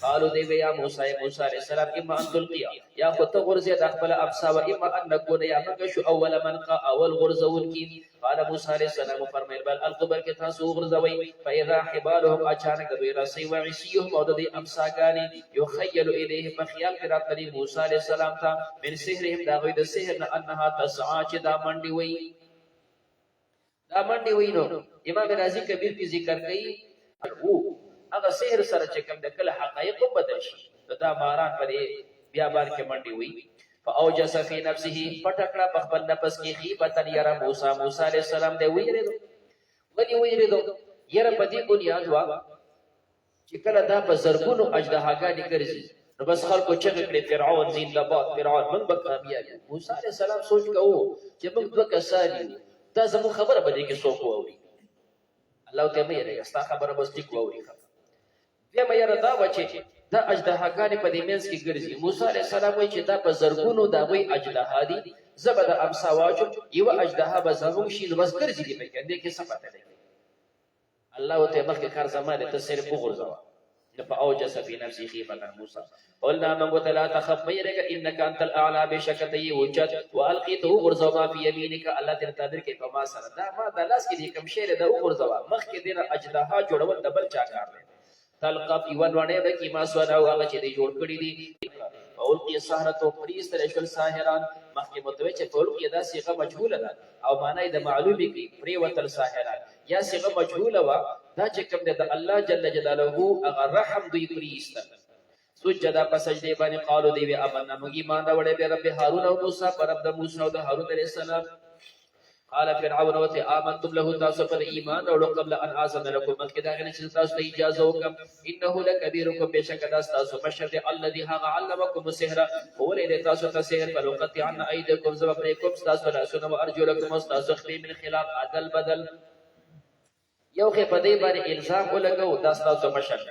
قالو دی یا موسی علیہ السلام اما ان تلقیا یا خط غرزه د خپل ابصا و اما ان نكون یا مکه شو اول من قا اول غرزول کی قال موسی علیہ السلام فرمایل بل القبر کې تاسو غرزوي فاذا حبالهم اچانک دوی رسی و عصیهم او د امساګانی یخیل الیه فخیال کرا تلی موسی علیہ السلام ته من سحرهم دا غوی د سحر نه انها تسعا چې دا منډي وي نو امام رازی کبیر کی ذکر کړي هغه سحر سره چې کوم د کله حقایق بدل شي دا باران پرې بیا بار کې منډي وي فاوجس فی نفسه پټکړه په خپل نفس کې خیبتن یرا موسی علیہ السلام دی ویریدو یره په دې بنیاد وا چې کله دا په زرګونو اجدهاګانی ګرځي نو بس خلکو چې کړي فرعون زنده باد فرعون من به کامیاب موسی علیہ السلام سوچ کوو چې موږ دوه کسانی دا زمو خبره به کې څوک ووري الله ته مې راځه ستا خبره بس ټیک ووري بیا مې یاره دا و چې دا اجدهاګانې په دې منځ کې ګرځي موسی علیہ السلام وایي چې دا په زرګونو د هغوی اجدها دي زه به د امسا واچم یوه اجدها به زموږ شي نو بس ګرځي دي پکې دې کې څه پته لګي الله ورته مخکې کار زما دی ته صرف وغورځوه نو فاوجس فی نفسه خیفة موسی قلنا موږ ورته لا تخف مه یېرېږه انک انت الاعلی بېشکه ته یې اوچت والقي ته وغورځوه ما فی یمینک الله تېره تعبیر کوي په ما سره دا ما د لاس کې دې کوم شی دی دا وغورځوه مخکې دې نه اجدها جوړول د بل چا کار دی تلقف ایوان وانه ده کی ما سواناو هغه چې دی جوړ کړی دي اولقي سحرته پریستل شل ساحران مخکې متوي چې اولقي دا صيغه مجهوله ده او معنی د معلومي کی پری وتل ساحران یا صيغه مجهوله وا دا چې کوم د الله جل جلاله هغه رحم دوی پریست سجدا په سجده باندې قالو دی وی امنا موږ ایمان راوړې به رب هارون او موسی پر رب د موسی او د هارون علیہ السلام قال فرعون وت آمنتم له تاسو پر ایمان او قبل ان اذن لكم مخکې دا غنه چې تاسو ته اجازه وکم انه لکبیرکم بشک تاسو بشر الذي هغه علمکم السحر هو له تاسو ته سحر پر وقت عن ايدکم زب پرکم تاسو له سنو ارجلکم تاسو خپل من خلاف عدل بدل یو خې په دې باندې الزام ولګو تاسو بشر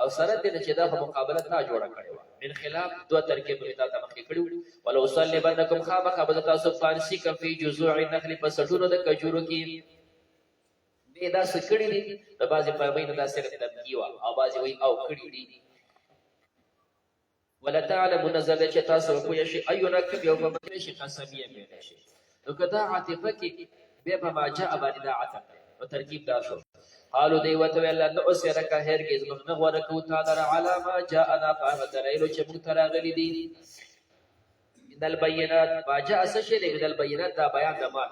او سره دې چې دا په مقابله نه جوړه کړي من خلاف دو ترکیب رتا تمخې کړو ولو صلیبنکم خامخ بد تاسو فارسی کم فی جذوع النخل پسټونو د کجورو کې به دا سکړی دي د بازي په بین دا سره تبکی وا او بازي وای او کړی دي ولا تعلم نزل چې تاسو کو یشي اینا کب یو په شي قسمیه به شي نو کدا عاطفه کې به په ما جاء باندې دا عاطفه او ترکیب دا شو قالو دی وته الله نو اسرک هرگز موږ نه ورکو تعالی علامه جاءنا فدرایلو چې موږ تراغلی دي بدل بینات باجا اسشه دی بدل بینات دا بیان د ما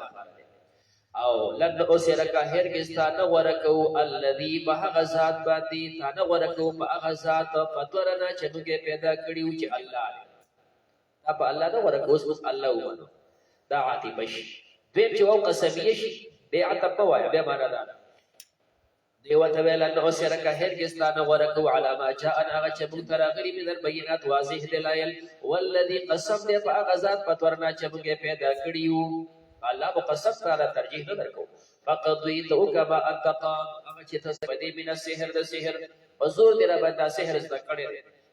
او لن اسرک هرگز تا نه ورکو الذی بهغ ذات باندې تا نه ورکو بهغ ذات فطرنا چې موږ پیدا کړیو چې الله دا په الله نه ورکو اوس الله ومنو دا عاطفه شي دوی چې او قسمیه شي به عتب وایا به معنا ده دیو ته ویل ان اسرک هرگز تا نه ورکو علی ما جاءنا هغه چې موږ ته راغلي من البینات واضح دلایل والذي قسم دې په هغه ذات پتورنا چې موږ پیدا کړیو الله په قسم تعالی ترجیح نه درکو فقضیت کما انت قام هغه چې تاسو په دې بنا سحر د سحر حضور دې را باندې سحر زده کړی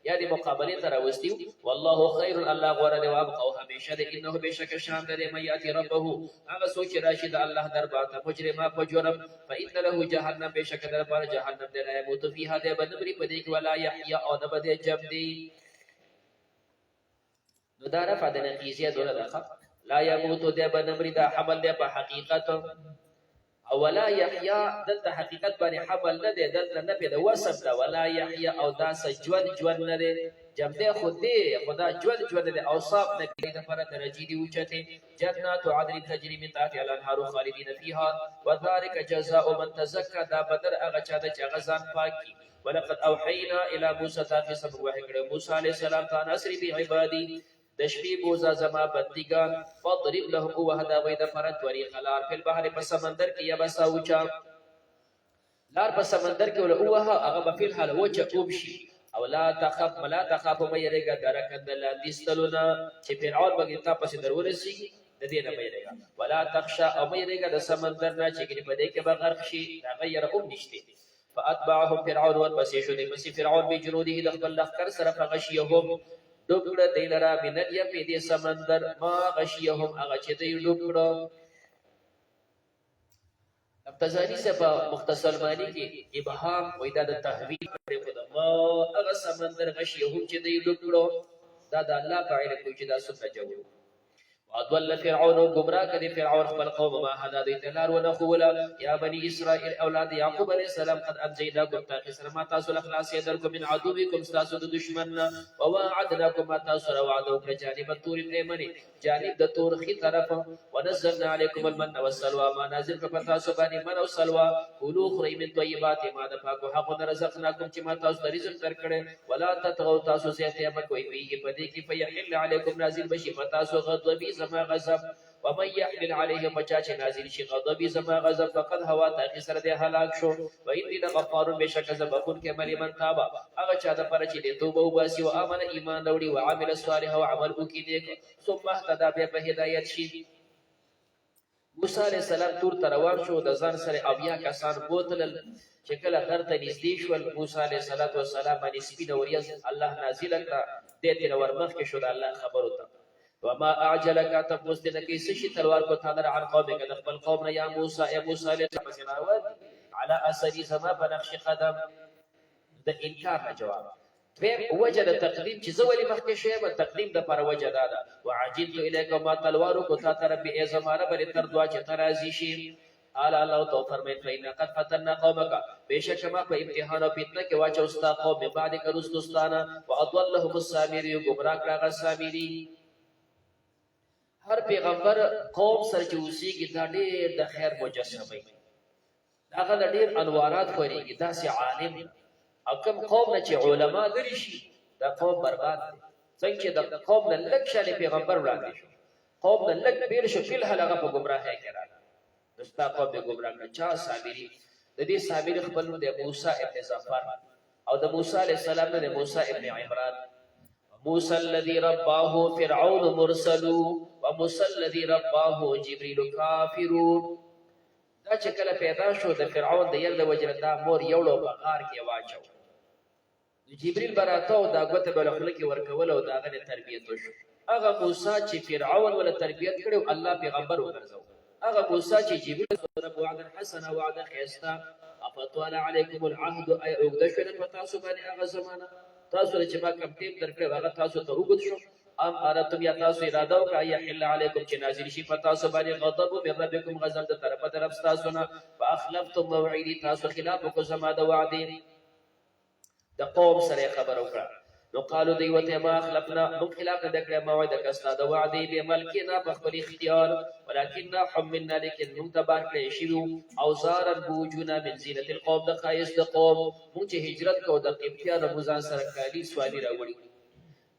یا دې مقابله ته راوستیو والله خیر الله غره دی وابقى همیشه دې انه بشک شان دې میاتی ربه هغه سوچ راشد الله دربار ته مجرما په جرم فإن له جهنم بشک دربار جهنم دې لا يموت فيها دې بنبري په دې کې ولا يحيى او نه بده جم دي نو دا رفع د نقیزیه دوله ده لا يموت دې بنبري دا حمل دې په حقیقت او ولا يحيى دلته حقیقت باندې حمل نه دی دلته نه پیدا وصف دا ولا يحيى او دا سجود جوړ نه دی جمده خود دی خدا جوړ دی اوصاف نه کوي د پر درجه دی اوچته جنات عدن تجري من تحتها الانهار خالدين فيها وذلك جزاء من تزكى دا بدر هغه چا د غزان پاکي ولقد اوحينا الى موسى تاکي سبق وحی موسی عليه السلام ته نصر بعبادي د شپې بوزا زما بندگان فضرب لهم وهدا وید فرت طریق لار په بحر په سمندر کې یا بسا اوچا لار په سمندر کې ول اوها هغه په فل حال وچ اوب شي او لا تخف ملا تخاف مې یریګا درکند لاندستلونا چې فرعون بګی تا پس درورسي د دې نه مې یریګا ولا تخشى او مې یریګا د سمندر نه چې کې په دې کې بغرق شي غیر اوم نشته فاتبعهم فرعون ورپسې شو دې پس فرعون به جنوده د خپل لخر سره فغشيهم ډوکړه دیلرا بنیا په دې سمندر ما غشيهم هغه چې دی ډوکړه ابتزانی سے په مختصر معنی کې ابهام وېدا د تحویل پر خدا ما هغه سمندر غشيهم چې دی ډوکړه دا د الله په علم کې چې دا څه جوړ واضل فرعون گمراه کړي فرعون خپل قوم ما هدا د تلار ونخولا یا بني اسرائيل اولاد يعقوب عليه السلام قد انجيناكم تاخسر ما تاسو اخلاص يدركم من عدوكم تاسو د دشمننا وواعدناكم ما تاسو وعدوكم جانب الطور الايمن جانب د تور خي طرف ونزلنا عليكم المن والسلوى ما نازل په تاسو باندې من او سلوى کلوا خري من طيبات ما د پاکو حق رزقناكم چې ما تاسو رزق درکړي ولا تطغوا تاسو زیاته مکوئ فيه پدې کې فيحل عليكم نازل بشي تاسو غضبي زما غضب ومن يحمل عليه مچاچ نازل شي غضبي زما غضب فقد هوا تاخي سره ده هلاك شو و ان غفار بشک زبكون كمل من تاب هغه چا د پر چې د توبه وباسي او امن ایمان وروړي او عمل صالح او عمل وکي نیک ثم اهتدى به هدايت شي موسی عليه السلام تور روان شو د ځان سره اویا کسان بوتل چې کله ترته نږدې شو موسی عليه السلام باندې سپینه وریاض الله نازل کړه د تیر ورمخ کې شو د الله خبر وته وما اعجلك تفوست لكي سشي تلوار کو تادر عن قومك نقبل قومنا يا موسى عليه السلام على اثر زما بنقش قدم د انکار جواب فهم وجد تقدیم چې زولي مخکې شوی به تقدیم د پر وجه دا وعجلت اليك ما تلوار کو تادر به زمانه بل تر دعا چې ترازی شي قال الله تو فرمایي فإن قد فتنا قومك بشک ما په امتحان او فتنه کې واچو استا قوم بعد کرستستانه واضلهم السامري گمراه کړه سامري هر پیغمبر قوم سره چې اوسېږي دا ډېر د خیر مجسمه وي هغه د ډېر انوارات خوريږي دا سي عالم او کوم قوم نه چې علما لري شي دا قوم برباد دي څنګه چې د قوم نه لږ شاله پیغمبر وړاندې شو قوم نه لږ ډېر شو فل هغه په گمراهۍ کې راغله دستا قوم به گمراه کړه چا صابري د دې صابر خپل نو د موسی ابن ظفر او د موسی عليه السلام د موسی ابن عمران موسى الذي رباه فرعون مرسل وموسى الذي رباه جبريل كافر دا چې کله پیدا شو د فرعون د یل د وجردا مور یوړو په غار کې واچو جبريل براته او دا غته بل خلک ورکول او دا غره تربيت وشو هغه موسی چې فرعون ول تربيت کړو الله پیغمبر وګرځاو هغه موسی چې جبريل رب وعد حسن وعد خيستا افطال عليكم العهد اي اوغدشن فتاسو باندې هغه زمانہ تاسو چې ما کوم ټیم درکړ هغه تاسو ته وګد شو ام ارتم یا تاسو اراده وکړه یا حل علیکم چې نازل شي په تاسو باندې غضب من ربکم غضب د طرف تاسو نه فاخلفتم موعدي تاسو خلاف کو زما د وعده د قوم سره خبر وکړه نو قالو دی وته ما خلفنا من خلاف دکړه موعده کستا د وعده به ملکنا په خپل اختیار ولكن حملنا لیکن منتبر کړی شیو اوزارا بوجونا من زینت القوم د خایس د قوم مونږ چې هجرت کو د قبطیان رمضان سره کالی سوالی راوړي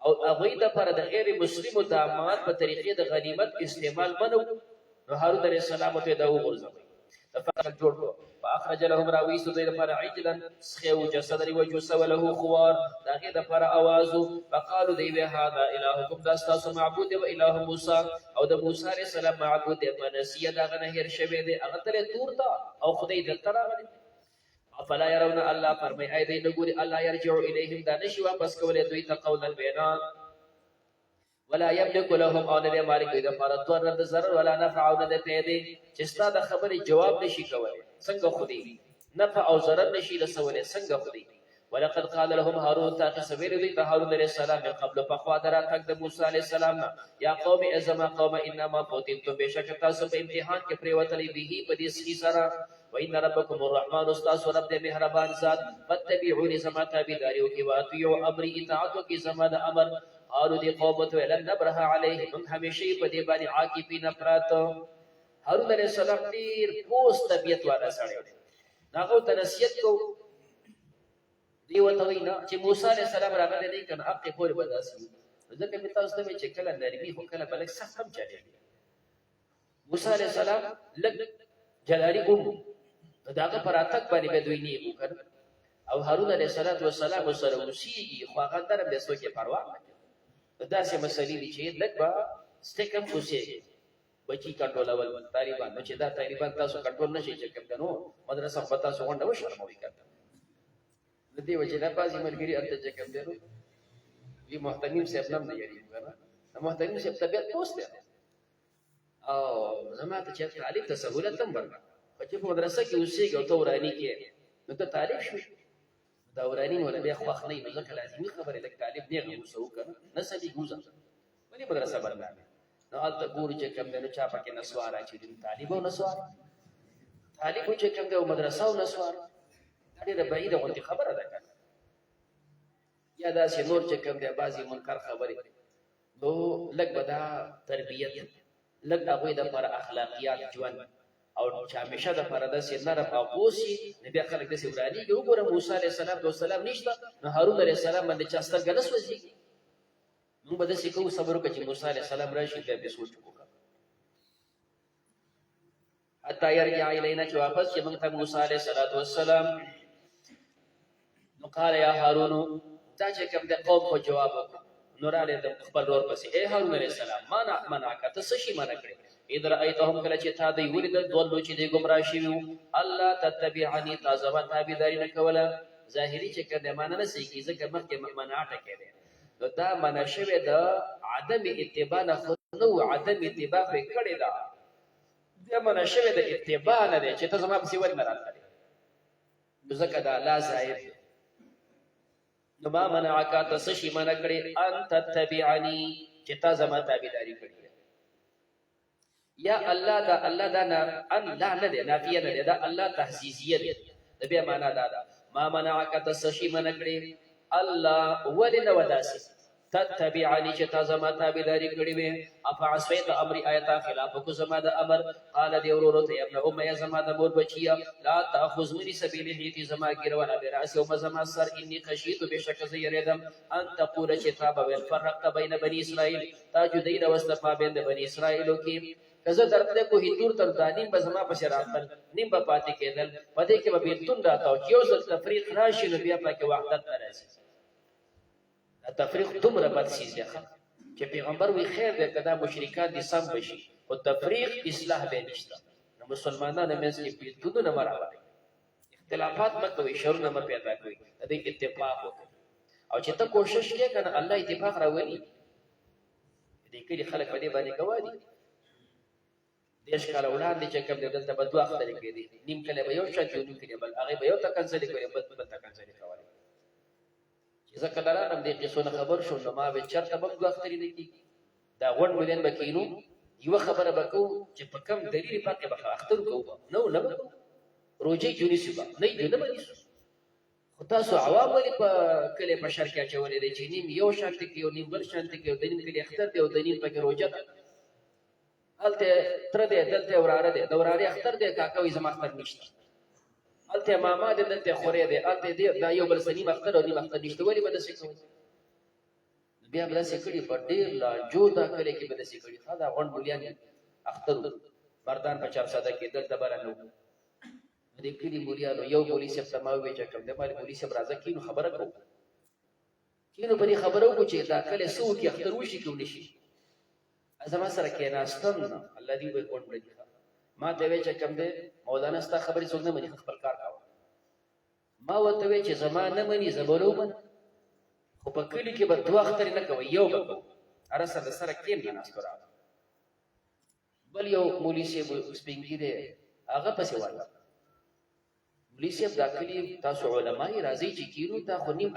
او هغه د پر د غیر مسلمو د امانت په طریقې د غنیمت استعمال منو نو هارون علیه السلام ته دا وغورځوي د فقط جوړ کو فاخرج لهم راويس ذي لپاره عجلا سخيو جسد وجس وله خوار داغه لپاره आवाज فقالوا ذي هذا الهكم داستاس معبود و اله موسى او د موسی عليه السلام معبود فنسي داغه نه هر شوی دی هغه تر تورتا او خدای د تراغلی افلا يرون الله فرمای اي دې نګوري الله يرجع اليهم دا نشي واپس کولای دوی ته قولا بینا ولا يملك لهم او نه مالک دې لپاره ضرر د ضرر ولا نفع او نه پیدا چې ستا د خبرې جواب نشي کولای څنګه خودي نفع او ضرر نشي رسولای څنګه خودي ولقد قال لهم هارون تاخ سوير دي هارون عليه السلام من قبل فقوا درا تک د موسی عليه السلام يا قوم ازما قوم انما فتنتم بشك تاسو په امتحان کې پریوتلې به په دې سخي سره وان ربكم الرحمن استاذ رب دې مهربان ذات فتبعون زما تابعداريو کې واطيعوا امري اطاعتو کې زما د امر هارون دي قومت ولن نبرها عليه من هميشه په دې باندې عاقبين افرات هارون عليه السلام ډیر پوس طبيعت والا سره ناغو تنسيت کو دی وتوینا چې موسی عليه السلام راغلی دی کنه حق پورې بداسي ځکه په تاسو ته چې کله نرمي خو کله بلک سخت هم چالي موسی عليه السلام لګ جلالي داغه پر اتک باندې بدوي نه وکړ او هارون عليه السلام سره وسیږي خو هغه در به سوچې پروا نه داسې مسلې دي چې لګ با سټیکم وسیږي بچی کنټرول اول طالبان چې دا طالبان تاسو کنټرول نشي چې کوم مدرسه پتا سو غونډه وشرموي کړه د دې وجه نه پازي ملګری انت چې کوم دی وی محترم صاحب نام نه یاري وګره محترم صاحب طبيعت پوسټ دی او زماته چې طالب ته سہولت هم ورکړه چې په مدرسه کې اوسېږي او تورانی کې نو ته طالب شو دا ورانی ولا بیا خوښ نه نو ځکه لازمي خبره لکه طالب نه غوسه وکړه نسبي ګوزه ولې مدرسه برنامه نو البته ګور چې کوم دی نو چا پکې نسوارا چې طالب او نسوار طالب چې کوم دی مدرسه او نسوار ډېر بعید غونډه خبره ده کنه یا دا چې نور چې کوم دی بازي منکر خبره نو لګ بدا تربيت لګ هغه د پر اخلاقیات ژوند او چې همیشه د پر د سینره په پوسی نبی خلک د سورانی یو ګره موسی عليه السلام نشته نو هارون عليه السلام باندې چاستر غلس وځي موږ به د سکو صبر وکړو چې موسی عليه السلام راشي بیا به سوچ وکړو حتی يرجع الینا چې واپس چې موږ ته موسی عليه السلام نو قال یا هارون دا چې کوم د قوم په جواب نور علی د خپل ور پسې اے هارون علیہ السلام معنا کته سشي معنا کړی اذا رايتهم کله چې تا دی ولید دوه چې دی گمراه شي الله تتبعني تازه تابعداري نه کوله ظاهري چې کده معنا نه سي کیږي ځکه مخکې معنا ټکې دی نو دا معنا شوی د عدم اتباع نه نو عدم اتباع په کړی دا دا معنا شوی د اتباع نه دی چې ته زما په سیور نه راځي ځکه دا لا ظاهر نو ما منعک تسشی منع کړي ان تتبعني چې تا زما تابعداري کړي یا الله دا نه ان لا نه دی نافیه نه دی دا الله تحسیسیه دی د بیا معنا دا ما منعک تسشی منع کړي الله ولن وداسي تتبعني چې تا زما تابعداري کړي وي افعصيت امر آیات خلاف کو زما د امر قال دی ورورو ته ابن ام یا زما د مور بچیا لا تاخذ من سبيل هيتي زما ګرونه براس او زما سر اني خشيت بشک زيردم ان تقول شتاب والفرق بين بني اسرائيل تاجدين واستفا بين بني اسرائيل کی کزه درته کو هیتور تر دانی بزما بشراتل نیم په پاتې کېدل پدې کې به بیتون راتاو یو ځل تفریق راشي نو بیا پکې وحدت راځي تفریق دومره بد شي چې پیغمبر وی خیر دې کدا مشرکان دي سم بشي او تفریق اصلاح به نشته نو مسلمانانو مېز کې بیتون نه مرابط اختلافات مکوي شرونه م پیدا کوي دې اتفاق وکړي او چې ته کوشش کې کنه الله اتفاق راولي دې کې خلک په دې باندې کوي دیش کال وړاندې چې کوم دلته په دوه اختر کې دي نیم کله به یو شاته نیم کله بل هغه به یو تکنسل کوي بل تکنسل کوي چې ځکه درانم دې قصونه خبر شو نو ما به چرته په دوه اختر نه کی دا غون مليان بکینو یو خبره بکو چې په کم دلیل پاتې به اختر کو نو نه روجي جونی سبا نه دې نه باندې خو تاسو عوام ولې په کله په شر کې چولې دي چې نیم یو شانت کې یو نیم بل شانت کې یو دنیم کې اختر دی او دنیم په کې روجه الته تر دې دلته وراره دې دوراره اختر دې کاکوي زما اختر نشته الته ماما دې دلته خورې دې الته دې دا یو بل سنی اختر او نیم اختر نشته ولی بده سکو بیا بل سکړي په ډیر لا جوړه کړي کې بده سکړي دا غون بولیان اختر مردان په 400 کې دلته برانو دې کلي مولیانو یو مولي صاحب ته ما وویل چې کوم دی ما مولي صاحب راځه کینو خبره کوو کینو په دې خبره وکړو چې دا کله څه وکړي اختر وشي که ونه شي زما سره کېناستم نه الله دې وبه کوڼ کړي ما ته وویل چې کوم دی مولانا ستا خبرې څوک نه مني خپل کار کوه ما ورته وویل چې زما نه مني زه به نه ومنم خو په کلي کې به دوه اخترې نه کوئ یو به کوو هره سره سره کېناستو راغله بل یو مولي صاحب سپین ږیری هغه پسې ورغله مولي صاحب دا کلي تاسو علما یې راځئ چې کینو تا خو نیم